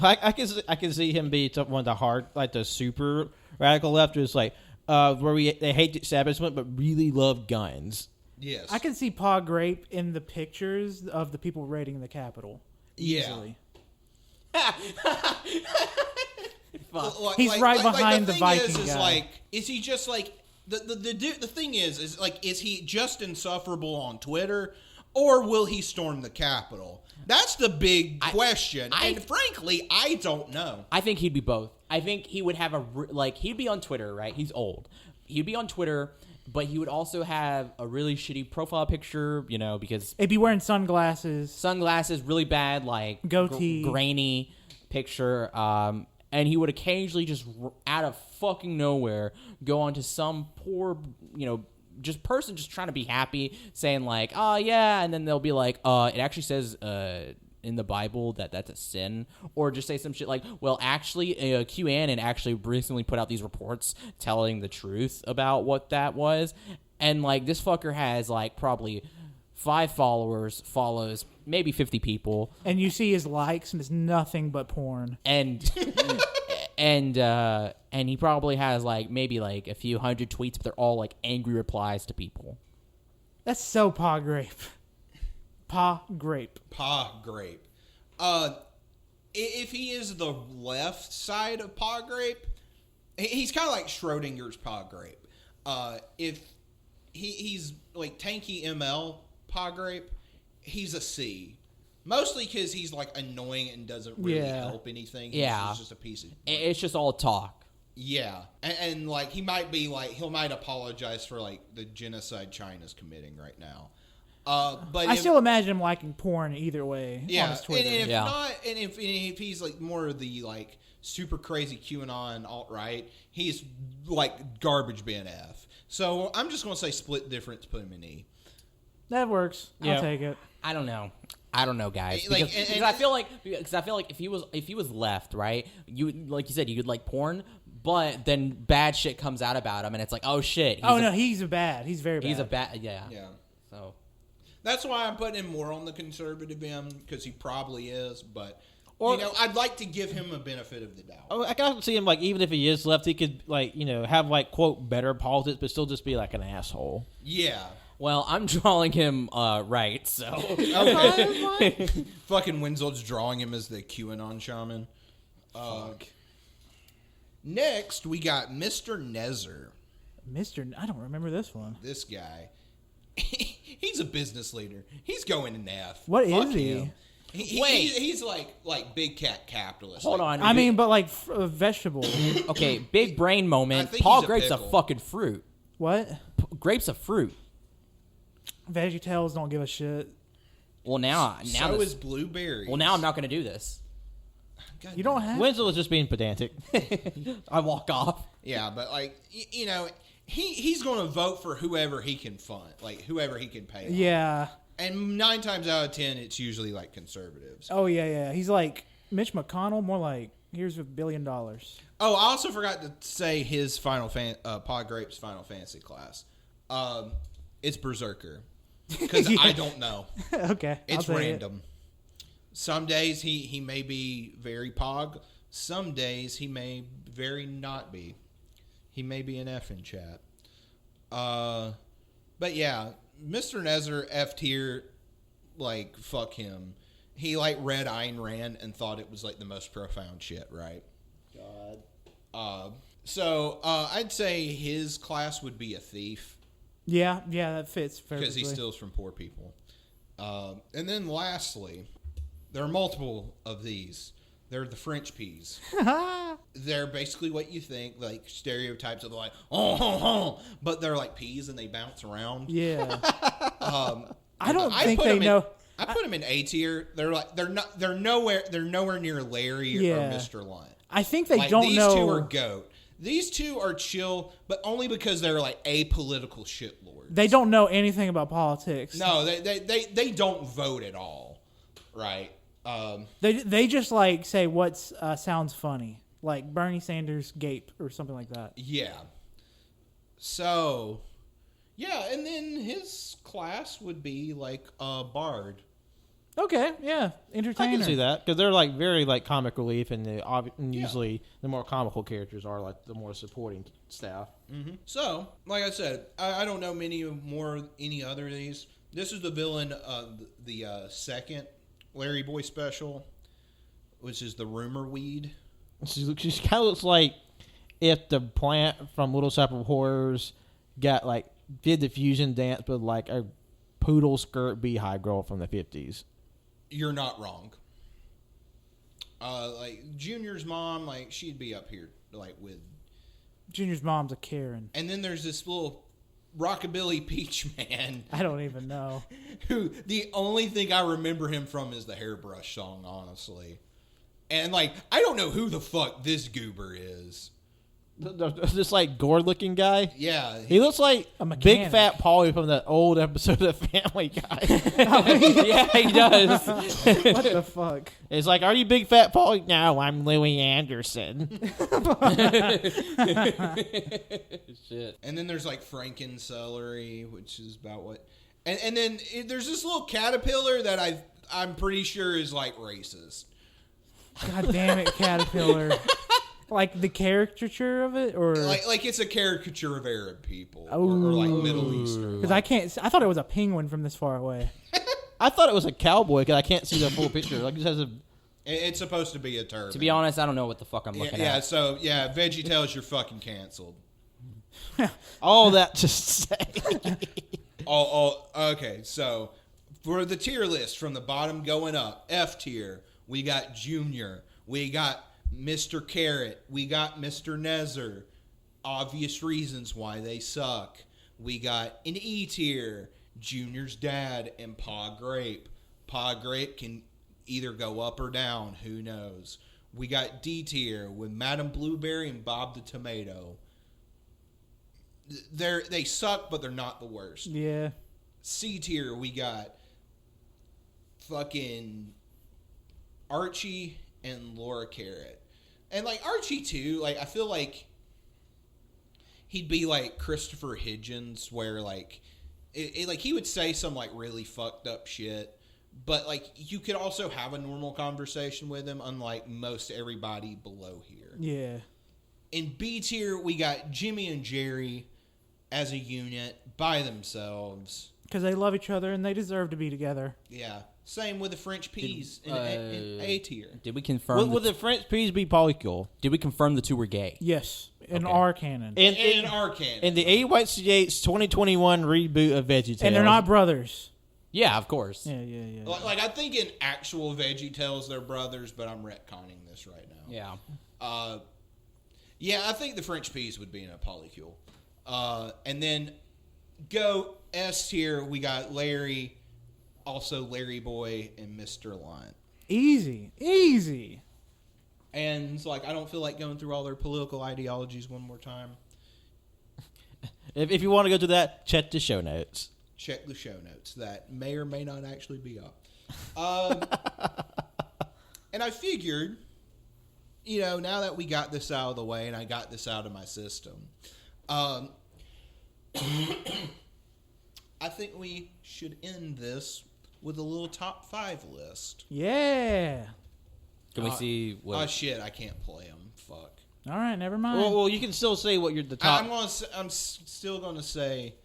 I can see him be one of the hard, like the super radical leftists, like where they hate the establishment but really love guns. Yes. I can see Paw Grape in the pictures of the people raiding the Capitol. Easily. He's right behind the Viking guy. Is he just like the thing is like, is he just insufferable on Twitter, or will he storm the Capitol? That's the big question, and frankly, I don't know. I think he'd be both. I think he would have he'd be on Twitter, right? He's old. He'd be on Twitter, but he would also have a really shitty profile picture, you know, because He'd be wearing sunglasses. Really bad, like goatee, grainy picture. And he would occasionally just out of fucking nowhere go onto some poor, you know, just person just trying to be happy, saying like, oh yeah, and then they'll be like, it actually says in the Bible that that's a sin, or just say some shit like, well, actually, QAnon actually recently put out these reports telling the truth about what that was, and like this fucker has like probably 5 followers, follows maybe 50 people, and you see his likes, and it's nothing but porn. And and he probably has like maybe like a few hundred tweets, but they're all like angry replies to people. That's so Paw Grape. Paw Grape. Paw Grape. If he is the left side of Paw Grape, he's kind of like Schrodinger's Paw Grape. If he's like Tanky ML Paw Grape, he's a C. Mostly because he's like annoying and doesn't really help anything. He's just a piece of. It's just all talk. Yeah, and like he might be like he might apologize for like the genocide China's committing right now. But I still imagine him liking porn either way. Yeah, on his Twitter. and if not, and if he's like more of the like super crazy QAnon alt right, he's like garbage bin F. So I'm just gonna say split difference, put him in E. That works. Yeah. I'll take it. I don't know, guys. Like, Because I feel like if he was left, right, you like you said, you could like porn, but then bad shit comes out about him, and it's like, oh shit. He's bad. He's very bad. He's a bad. Yeah. So that's why I'm putting him more on the conservative end, because he probably is. But you know, I'd like to give him a benefit of the doubt. I can see him like, even if he is left, he could like, you know, have like quote better politics, but still just be like an asshole. Yeah. Well, I'm drawing him right, so. Okay. Fucking Winslow's drawing him as the QAnon shaman. Fuck. Next, we got Mr. Nezer. I don't remember this one. This guy. He's a business leader. He's going in F. What Fuck is he? him. He's like big cat capitalist. Hold like, on. I mean, but like vegetable. Okay, big brain I moment. think Paul he's a Grape's a pickle. fucking fruit. What? Grape's a fruit. VeggieTales don't give a shit. Well, now So is blueberry. Well, now I'm not going to do this. God You don't have. Winslow is just being pedantic. I walk off. Yeah, but like you know, he's going to vote for whoever he can fund, like whoever he can pay. Yeah. And 9 times out of 10, it's usually like conservatives. Oh yeah. He's like Mitch McConnell, more like here's $1 billion. Oh, I also forgot to say his Paw Grape's Final Fantasy class. It's Berserker, because I don't know. Okay, It's I'll take random. Some days he may be very Pog. Some days he may very not be. He may be an F in chat. But yeah, Mr. Nezer F tier, like fuck him. He like read Ayn Rand and thought it was like the most profound shit, right? God. So I'd say his class would be a thief. Yeah, that fits perfectly. Because he steals from poor people. And then lastly, there are multiple of these. They're the French peas. They're basically what you think, like stereotypes of like, but they're like peas and they bounce around. Yeah. I don't think put they 'em in- know. I put them in A tier. They're nowhere near Larry or Mr. Lunt. I think they Like, don't these know. two are goat. These two are chill, but only because they're like apolitical shitlords. They don't know anything about politics. No, they don't vote at all, right? They just like say what sounds funny, like Bernie Sanders gape or something like that. Yeah. So, yeah, and then his class would be like a bard. Okay, yeah, I entertainer. can see that because they're like very like comic relief, and usually the more comical characters are like the more supporting staff. So, like I said, I don't know any other of these. This is the villain of the second Larry Boy special, which is the Rumor Weed. She kind of looks like if the plant from Little Shop of Horrors did the fusion dance, but like a poodle skirt beehive girl from the 50s. You're not wrong. Like Junior's mom, like she'd be up here, like with. Junior's mom's a Karen. And then there's this little rockabilly peach man. I don't even know. Who the only thing I remember him from is the Hairbrush song, honestly. And like I don't know who the fuck this goober is. This like gourd-looking guy. Yeah, He looks like A Big mechanic. Fat Paulie from that old episode of Family Guy. Yeah, he does. What the fuck? It's like, are you Big Fat Paulie? No, I'm Louis Anderson. Shit. and then there's like Franken-celery, which is about what. And then there's this little caterpillar that I'm pretty sure is like racist. God damn it, Caterpillar. Like the caricature of it, or Like it's a caricature of Arab people or Oh. like Middle Eastern. because I can't. I thought it was a penguin from this far away. I thought it was a cowboy because I can't see the full picture. Like it just has a. It's supposed to be a turban. To be honest, I don't know what the fuck I'm looking yeah. at. So yeah, VeggieTales, you're fucking canceled. All that to say. Okay. So for the tier list from the bottom going up, F tier, we got Junior, we got Mr. Carrot, we got Mr. Nezer. Obvious reasons why they suck. We got an E tier, Junior's dad and Pa Grape. Pa Grape can either go up or down, who knows. We got D tier with Madam Blueberry and Bob the Tomato. They suck, but they're not the worst. Yeah. C tier, we got fucking Archie and Laura Carrot. And like Archie too, like I feel like he'd be like Christopher Hitchens, where like like he would say some like really fucked up shit, but like you could also have a normal conversation with him, unlike most everybody below here. Yeah. In B tier, we got Jimmy and Jerry as a unit by themselves. Because they love each other and they deserve to be together. Yeah. Same with the French peas in A tier. Did we confirm? Would the French peas be polycule? Did we confirm the two were gay? Yes. In Okay. our canon. In our canon. In the 8YCH 2021 reboot of VeggieTales. And they're not brothers. Yeah, of course. Yeah. Like I think in actual VeggieTales they're brothers, but I'm retconning this right now. Yeah. Yeah, I think the French peas would be in a polycule. And then go S tier, we got Larry, also Larry Boy and Mr. Lunt. Easy. And it's like I don't feel like going through all their political ideologies one more time. If you want to go to that, check the show notes. Check the show notes that may or may not actually be up. And I figured, you know, now that we got this out of the way and I got this out of my system, I think we should end this with a little top 5 list. Yeah. Can we see what? Oh shit, I can't play them. Fuck. All right, never mind. Well, you can still say what you're the top. I'm still gonna say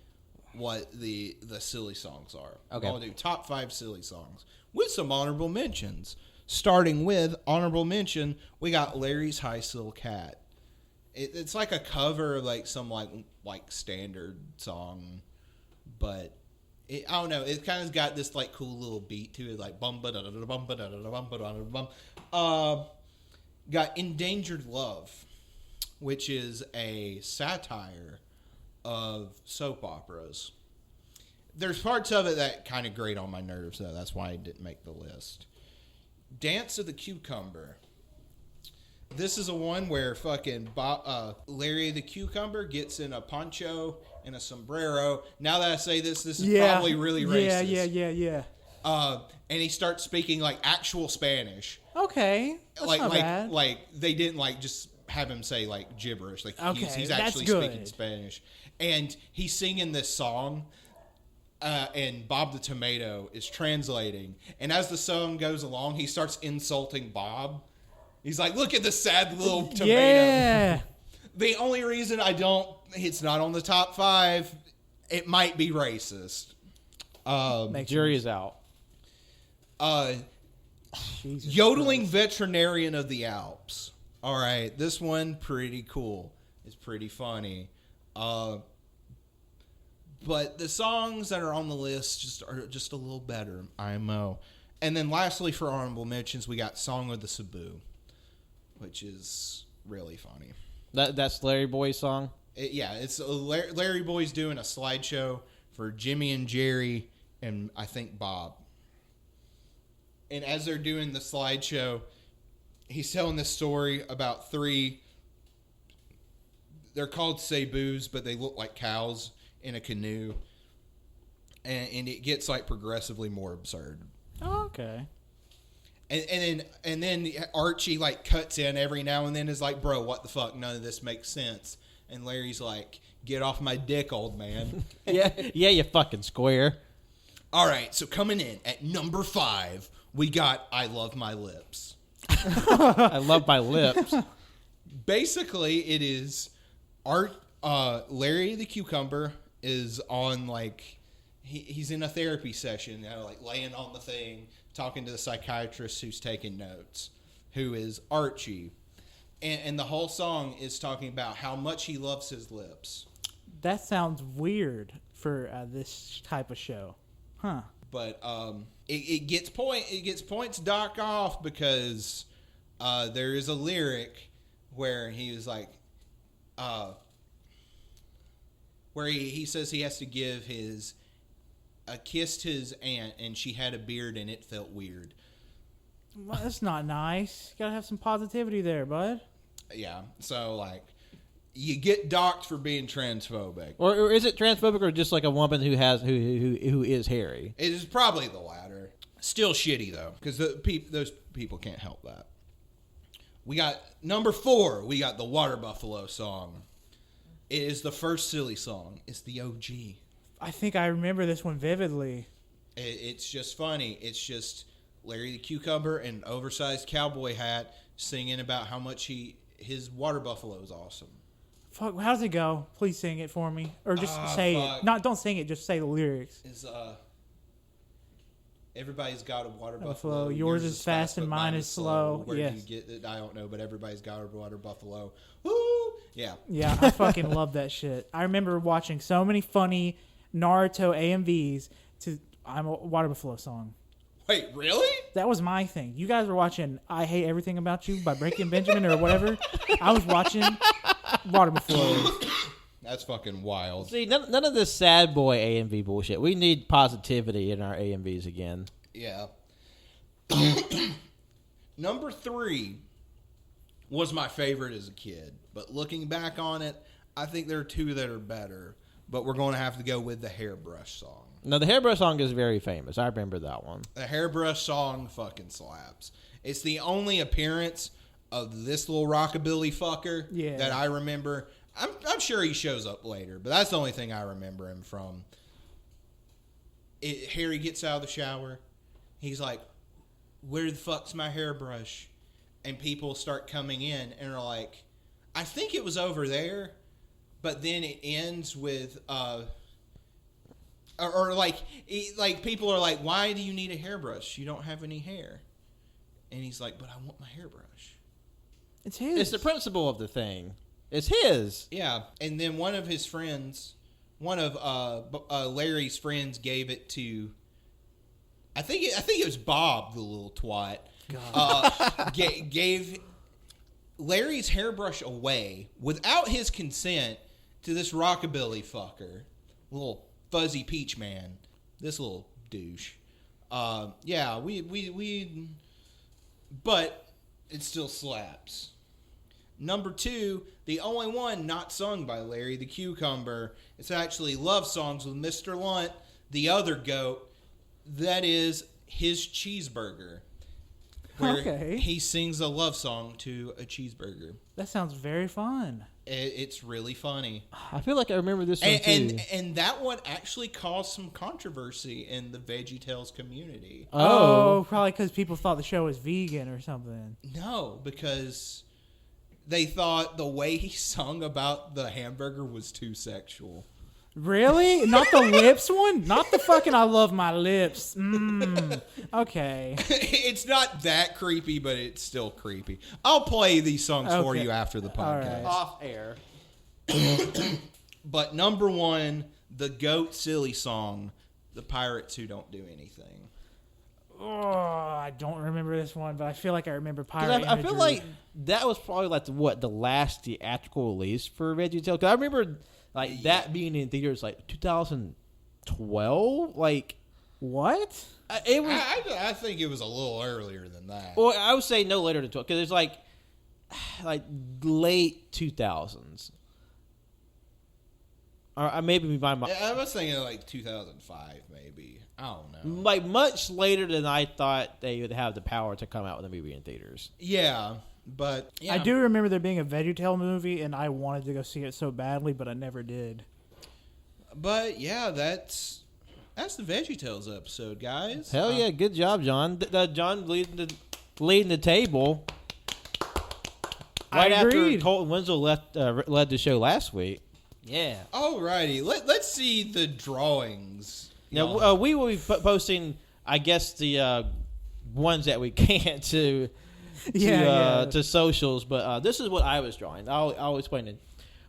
what the silly songs are. Okay. I'm gonna do top 5 silly songs with some honorable mentions. Starting with honorable mention, we got Larry's High Silk Hat. It's like a cover of like some like standard song, but I don't know. It kind of got this like cool little beat to it, like bum ba da da da bum ba da da da bum ba da da bum. Got Endangered Love, which is a satire of soap operas. There's parts of it that kind of grate on my nerves, though. That's why I didn't make the list. Dance of the Cucumber. This is a one where fucking Larry the Cucumber gets in a poncho and a sombrero. Now that I say this is probably really racist. Yeah. And he starts speaking like actual Spanish. Okay. That's not bad. Like they didn't like just have him say like gibberish. Like Okay, he's that's actually good. speaking Spanish. And he's singing this song. and Bob the Tomato is translating. And as the song goes along, he starts insulting Bob. He's like, "Look at the sad little tomato." Yeah. The only reason it's not on the top 5, it might be racist. Jury is out. Jesus Yodeling Christ. Veterinarian of the Alps. All right, this one pretty cool. It's pretty funny. But the songs that are on the list are just a little better. IMO. And then lastly, for honorable mentions, we got Song of the Cebu, which is really funny. That's Larry Boy's song. It's Larry Boy's doing a slideshow for Jimmy and Jerry and I think Bob. And as they're doing the slideshow, he's telling this story about 3. They're called Cebus, but they look like cows in a canoe. And it gets like progressively more absurd. Oh, okay. And then Archie like cuts in every now and then, is like, "Bro, what the fuck? None of this makes sense." And Larry's like, "Get off my dick, old man." Yeah, you fucking square. All right, so coming in at number 5, we got "I Love My Lips." I love my lips. Basically, it is Larry the Cucumber is on like he's in a therapy session, like laying on the thing, talking to the psychiatrist who's taking notes, who is Archie. And the whole song is talking about how much he loves his lips. That sounds weird for this type of show. Huh. But it gets points docked off because there is a lyric where he was like, where he says he has to give kissed his aunt and she had a beard and it felt weird. Well, that's not nice. You gotta have some positivity there, bud. Yeah, so like you get docked for being transphobic. Or is it transphobic or just like a woman who is hairy? It is probably the latter. Still shitty though, because those people can't help that. We got number 4. We got the Water Buffalo song. It is the first silly song. It's the OG. I think I remember this one vividly. It's just funny. It's just Larry the Cucumber in an oversized cowboy hat singing about how much his water buffalo is awesome. Fuck, how does it go? Please sing it for me, or just say fuck. it. Not, don't sing it. Just say the lyrics. Is everybody's got a water Buffalo. buffalo. Yours is fast and mine is slow. Where Yes. do you get it? I don't know, but everybody's got a water buffalo. Woo! Yeah. Yeah, I fucking love that shit. I remember watching so many funny Naruto AMVs to "I'm a Water Buffalo" song. Wait, really? That was my thing. You guys were watching "I Hate Everything About You" by Breaking Benjamin or whatever. I was watching Water Buffalo. That's fucking wild. See, none of this sad boy AMV bullshit. We need positivity in our AMVs again. Yeah. Number 3 was my favorite as a kid, but looking back on it, I think there are 2 that are better. But we're going to have to go with the Hairbrush song. No, the Hairbrush song is very famous. I remember that one. The Hairbrush song fucking slaps. It's the only appearance of this little rockabilly fucker that I remember. I'm sure he shows up later, but that's the only thing I remember him from. Harry gets out of the shower. He's like, "Where the fuck's my hairbrush?" And people start coming in and are like, "I think it was over there." But then it ends with, people are like, "Why do you need a hairbrush? You don't have any hair." And he's like, "But I want my hairbrush." It's his. It's the principle of the thing. It's his. Yeah. And then one of his friends, Larry's friends gave it to, I think it was Bob, the little twat. Gave Larry's hairbrush away without his consent to this rockabilly fucker, little fuzzy peach man, this little douche. But it still slaps. Number 2, the only one not sung by Larry the Cucumber. It's actually Love Songs with Mr. Lunt, the other goat. That is his cheeseburger. where Okay. he sings a love song to a cheeseburger. That sounds very fun. It's really funny. I feel like I remember this one too. And that one actually caused some controversy in the VeggieTales community. Oh, probably because people thought the show was vegan or something. No, because they thought the way he sung about the hamburger was too sexual. Really? Not the lips one? Not the fucking I love my lips. Okay. It's not that creepy, but it's still creepy. I'll play these songs for Okay. you after the All podcast. right. Off air. But number one, the GOAT silly song, The Pirates Who Don't Do Anything. Oh, I don't remember this one, but I feel like I remember 'Cause pirate. I feel imagery. like that was probably like the last theatrical release for VeggieTales. Because I remember like that being in theaters like 2012. Like What? it was. I think it was a little earlier than that. Well, I would say no later than 12 because it's like late 2000s. Or maybe by my I was thinking like 2005, maybe. I don't know. like much later than I thought they would have the power to come out with a movie in theaters. Yeah, but yeah. I do remember there being a VeggieTale movie, and I wanted to go see it so badly, but I never did. But yeah, that's the VeggieTales episode, guys. Hell yeah, good job, John. John leading the table. Right after agreed. Colton Winslow led the show last week. Yeah. Alrighty, let's see the drawings. Now we will be posting, I guess, the ones that we can't to socials. But this is what I was drawing. I'll explain it.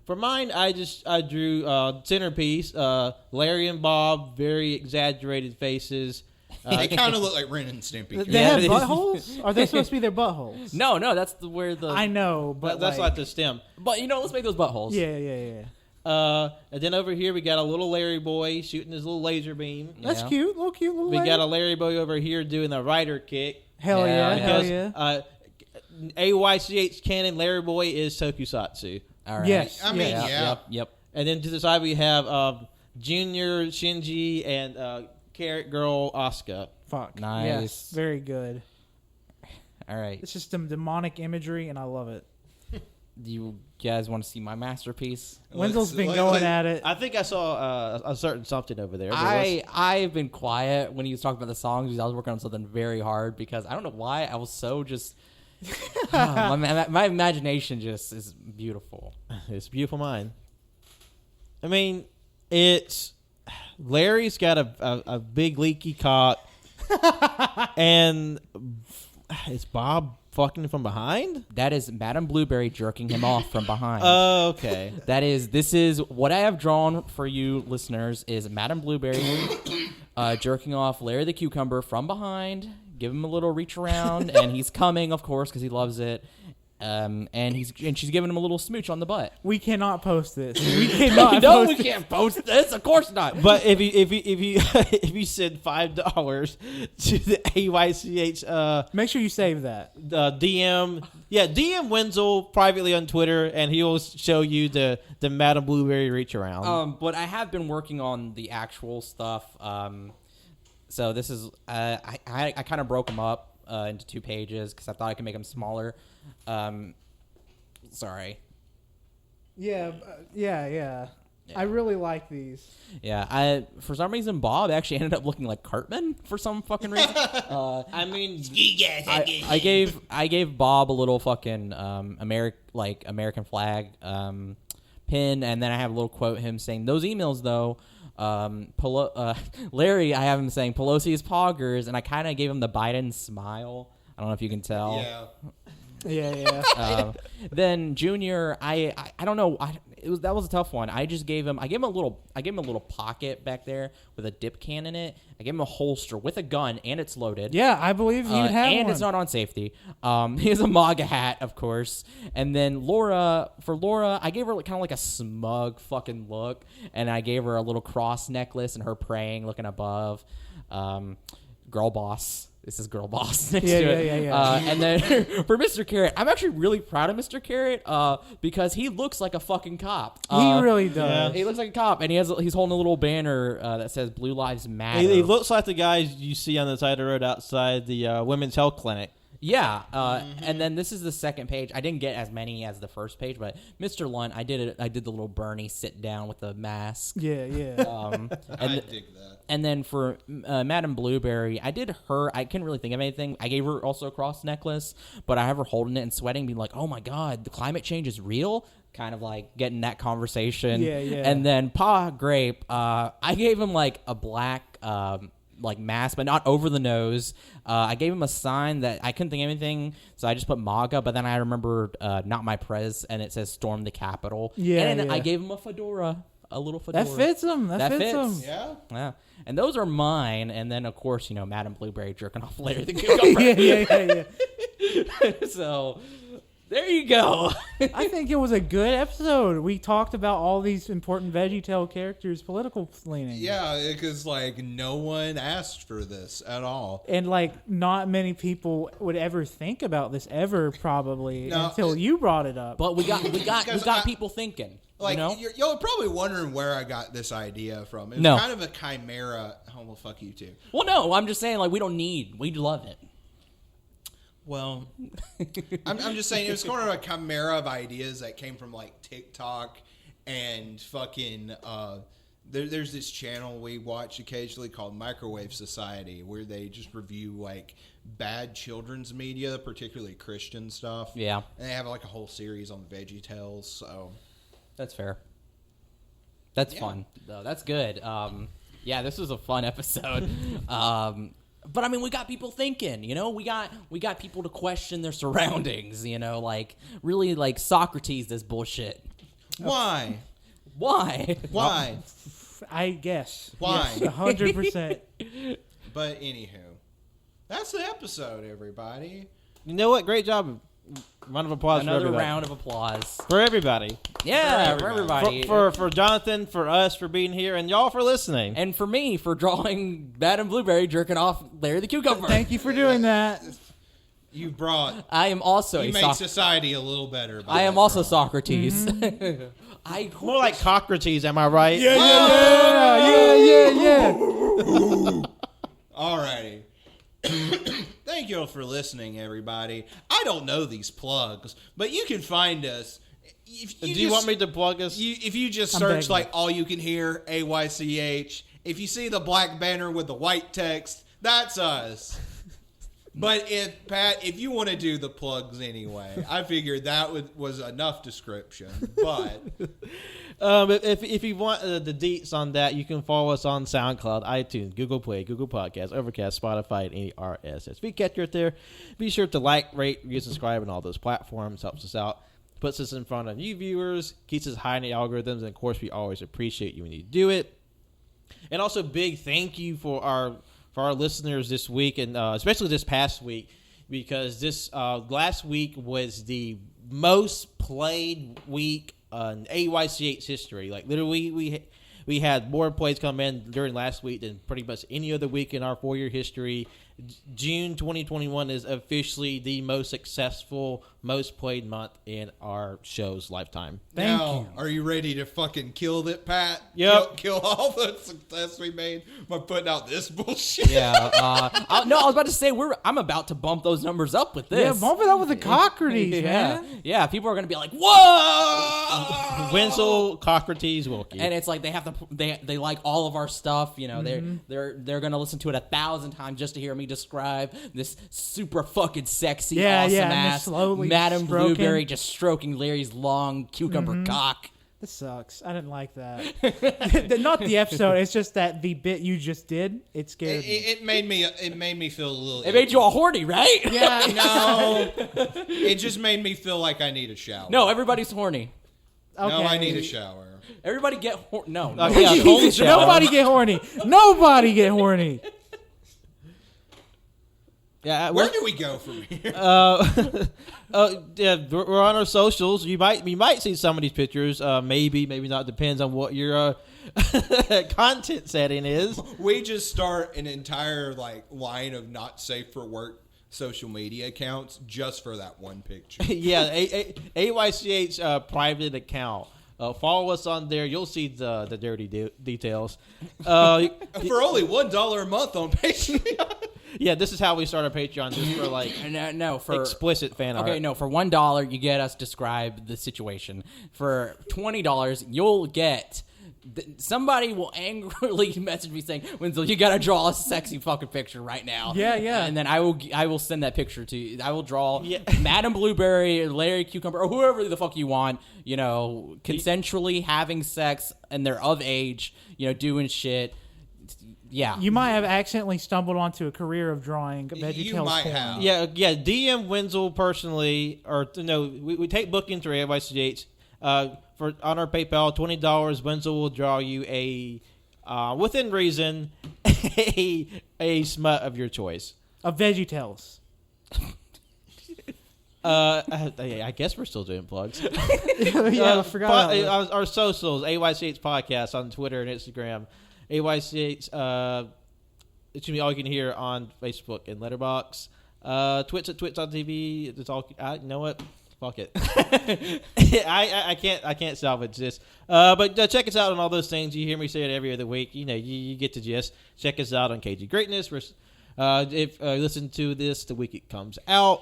For mine, I drew centerpiece, Larry and Bob, very exaggerated faces. They kind of look like Ren and Stimpy. They Yeah, have it is. buttholes? Are they supposed to be their buttholes? No, that's where the. I know, but That's like the stem. But let's make those buttholes. Yeah. And then over here we got a little Larry boy shooting his little laser beam. That's Yeah. cute. Little We lady. got a Larry boy over here doing a rider kick. Hell Yeah, yeah, hell Because yeah. AYCH canon Larry boy is Tokusatsu. All right. Yes. I mean, yeah. Yep. And then to the side we have Junior Shinji and Carrot Girl Asuka. Fuck. Nice. Yes, very good. All right. It's just some demonic imagery, and I love it. You guys want to see my masterpiece? Wenzel's been going at it. I think I saw a certain something over there. I've been quiet when he was talking about the songs because I was working on something very hard because I don't know why I was so just. My imagination just is beautiful. It's a beautiful mind. I mean, it's Larry's got a big leaky cock, and it's Bob fucking from behind. That is Madame Blueberry jerking him off from behind. Oh, okay. This is what I have drawn for you listeners is Madame Blueberry jerking off Larry the Cucumber from behind. Give him a little reach around, and he's coming, of course, because he loves it. And she's giving him a little smooch on the butt. We cannot post this. We cannot No, post we can't post this. Of course not. But if you if you send $5 to the AYCH Make sure you save that. DM Wenzel privately on Twitter, and he will show you the Madame Blueberry reach around. But I have been working on the actual stuff. So this is I kind of broke them up into 2 pages because I thought I could make them smaller. Sorry. Yeah. I really like these. Yeah, for some reason Bob actually ended up looking like Cartman for some fucking reason. I mean, I gave Bob a little fucking American flag pin, and then I have a little quote him saying those emails though. Larry, I have him saying Pelosi is poggers, and I kind of gave him the Biden smile. I don't know if you can tell. Yeah. Then Junior, I don't know. That was a tough one. I gave him a little pocket back there with a dip can in it. I gave him a holster with a gun, and it's loaded. Yeah, I believe you'd have and one. it's not on safety. He has a MAGA hat, of course. And then Laura, I gave her kind of like a smug fucking look, and I gave her a little cross necklace and her praying, looking above. Girl boss. This is girl boss next to it. Yeah. And then for Mr. Carrot, I'm actually really proud of Mr. Carrot because he looks like a fucking cop. He really does. He looks like a cop, and he's holding a little banner that says "Blue Lives Matter." he looks like the guys you see on the side of the road outside the women's health clinic. Yeah, and then this is the second page. I didn't get as many as the first page, but Mr. Lunt, I did the little Bernie sit down with the mask. Yeah. I dig that. And then for Madame Blueberry, I did her. I couldn't really think of anything. I gave her also a cross necklace, but I have her holding it and sweating, being like, "Oh my God, the climate change is real." Kind of like getting that conversation. Yeah. And then Pa Grape, I gave him like a black like mask, but not over the nose. I gave him a sign that I couldn't think of anything, so I just put MAGA, but then I remembered Not My Prez, and it says Storm the Capitol. Yeah, And yeah. I gave him a fedora, a little fedora. That fits him. That fits him. Yeah. Yeah. And those are mine, and then, of course, Madame Blueberry jerking off Larry the Cucumber. yeah. So, there you go. I think it was a good episode. We talked about all these important VeggieTale characters' political leanings. Yeah, because like no one asked for this at all. And like not many people would ever think about this ever probably No, until you brought it up. But we got people thinking. Like, you know? y'all are probably wondering where I got this idea from. It's No. kind of a chimera. Oh, well, fuck you too. Well, no, I'm just saying, like, we love it. Well, I'm just saying it was kind of a chimera of ideas that came from like TikTok and fucking. There's this channel we watch occasionally called Microwave Society where they just review like bad children's media, particularly Christian stuff. Yeah. And they have like a whole series on VeggieTales. So That's fair. That's fun, though. That's good. Yeah, this was a fun episode. But I mean, we got people thinking. We got people to question their surroundings. Like really, like Socrates, this bullshit. why? Why? Why? I guess. Why? 100%. But anywho, that's the episode, everybody. You know what? Great job. Round of applause for Another everybody. round of applause. For everybody. Yeah, for everybody. For Jonathan, for us, for being here, and y'all for listening. And for me, for drawing Madame Blueberry jerking off Larry the Cucumber. Thank you for doing that. You brought. I am also You a make society a little better. I am also Socrates. I More like Socrates, am I right? Yeah. Alrighty. Thank you all for listening, everybody. I don't know these plugs, but you can find us. If Do you want me to plug us? If you just I'm search begging. like All You Can Hear, AYCH, if you see the black banner with the white text, that's us. But if you want to do the plugs anyway, I figured that was enough description. But if you want the deets on that, you can follow us on SoundCloud, iTunes, Google Play, Google Podcasts, Overcast, Spotify, and any RSS feed catcher there. Be sure to like, rate, review, subscribe on all those platforms. Helps us out. Puts us in front of new viewers. Keeps us high in the algorithms. And, of course, we always appreciate you when you do it. And also, big thank you for our listeners this week, and especially this past week, because this last week was the most played week in AYCH history. Like literally, we had more plays come in during last week than pretty much any other week in our 4-year history. June 2021 is officially the most successful, most played month in our show's lifetime. Thank now, you. are you ready to fucking kill it, Pat? Yep. Kill all the success we made by putting out this bullshit. Yeah. I was about to say I'm about to bump those numbers up with this. Yeah, bump it up with the Socrates, man. Yeah. People are gonna be like, "Whoa!" Wenzel, Socrates, Wilkie. And it's like they like all of our stuff. They're gonna listen to it 1,000 times just to hear me describe this super fucking sexy, awesome and ass just slowly Madame stroking. Blueberry just stroking Larry's long cucumber cock. This sucks. I didn't like that. Not the episode. It's just that the bit you just did. It scared me. It made me feel a little. It made you all horny, right? Yeah. No, it just made me feel like I need a shower. No, everybody's horny. Okay. No, I need a shower. Everybody get horny. No. Yeah, cold shower. Nobody get horny. Nobody get horny. Yeah, Where do we go from here? yeah, we're on our socials. You might see some of these pictures. Maybe not. Depends on what your content setting is. We just start an entire line of not safe for work social media accounts just for that one picture. Yeah, AYCH private account. Follow us on there. You'll see the dirty details. For only $1 a month on Patreon. Yeah, this is how we start our Patreon, just for like No, for explicit fan art. Okay, no, for $1 you get us describe the situation. For $20 you'll get somebody will angrily message me saying, "Winslow, you gotta draw a sexy fucking picture right now." Yeah. And then I will send that picture to you. I will draw Madam Blueberry, Larry Cucumber, or whoever the fuck you want. You know, consensually having sex and they're of age. You know, doing shit. Yeah. You might have accidentally stumbled onto a career of drawing VeggieTales You might porn. have. Yeah. DM Wenzel personally, or no, we take bookings through AYCH. For on our PayPal, $20, Wenzel will draw you a, within reason, a smut of your choice. Of VeggieTales. I guess we're still doing plugs. I forgot. about that. Our socials, AYCH Podcast on Twitter and Instagram. AYCH, excuse me, All You Can Hear on Facebook and Letterboxd. Twitch at twitch.tv. It's all. You know what? Fuck it. I can't salvage this. But check us out on all those things. You hear me say it every other week. You know, you get to just check us out on KG Greatness. If listen to this the week it comes out.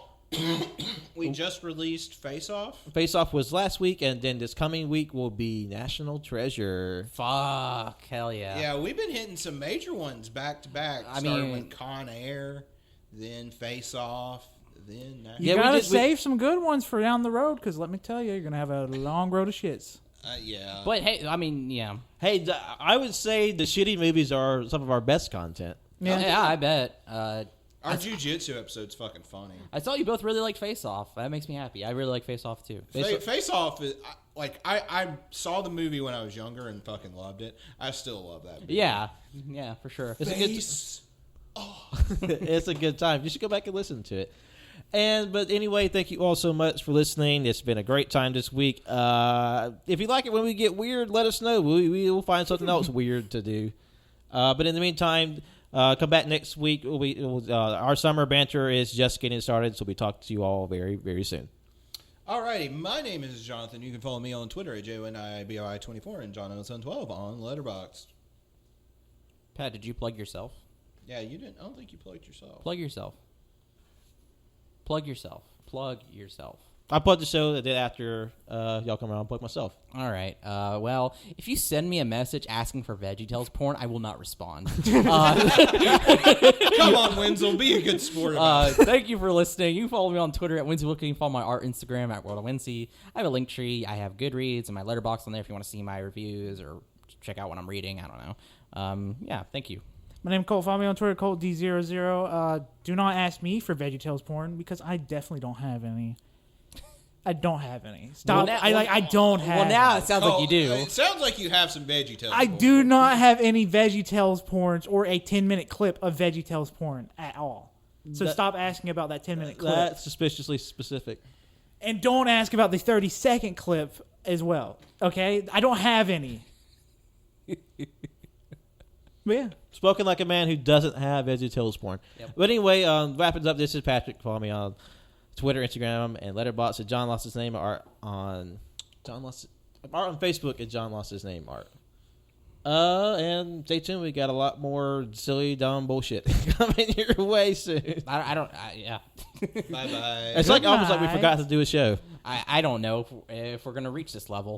We just released Face Off. Face Off was last week, and then this coming week will be National Treasure. Fuck, hell yeah. Yeah, we've been hitting some major ones back to back. Starting with Con Air, then Face Off, then You gotta save some good ones for down the road, because let me tell you, you're gonna have a long road of shits. Yeah. But hey, I mean, yeah. Hey, I would say the shitty movies are some of our best content. Yeah, I bet. Our Jiu-Jitsu episode's fucking funny. I saw you both really like Face Off. That makes me happy. I really like Face Off too. Face Off is I saw the movie when I was younger and fucking loved it. I still love that movie. Yeah, for sure. Face It's a good time. You should go back and listen to it. But anyway, thank you all so much for listening. It's been a great time this week. If you like it when we get weird, let us know. We will find something else weird to do. But in the meantime, come back next week. Our summer banter is just getting started, so we talk to you all very, very soon. Alrighty, my name is Jonathan. You can follow me on Twitter at JONIBOI24 and JohnOson12 on Letterboxd. Pat, did you plug yourself? Yeah, you didn't. I don't think you plugged yourself. Plug yourself. Plug yourself. Plug yourself. I plugged the show that did after y'all come around and plug myself. All right. Well, if you send me a message asking for VeggieTales porn, I will not respond. Come on, Wenzel. Be a good sport about it. Thank you for listening. You can follow me on Twitter at Winsy. You can follow my art Instagram at World of Winsy. I have a link tree. I have Goodreads and my Letterboxd on there if you want to see my reviews or check out what I'm reading. I don't know. Yeah, thank you. My name is Colt. Follow me on Twitter, ColtD00. Do not ask me for VeggieTales porn, because I definitely don't have any. I don't have any. Stop. Well, I don't have. Well, now any. it sounds like you do. It sounds like you have some VeggieTales. I do not have any VeggieTales porns or a 10-minute clip of VeggieTales porn at all. So stop asking about that 10-minute clip. That's suspiciously specific. And don't ask about the 30-second clip as well. Okay? I don't have any. But yeah. Spoken like a man who doesn't have VeggieTales porn. Yep. But anyway, wrapping up, this is Patrick. Follow me on Twitter, Instagram, and Letterboxd at John Lost His Name Art on Facebook at John Lost His Name Art. And stay tuned. We got a lot more silly, dumb bullshit coming your way soon. Yeah. Bye-bye. It's like almost like we forgot to do a show. I don't know if we're going to reach this level.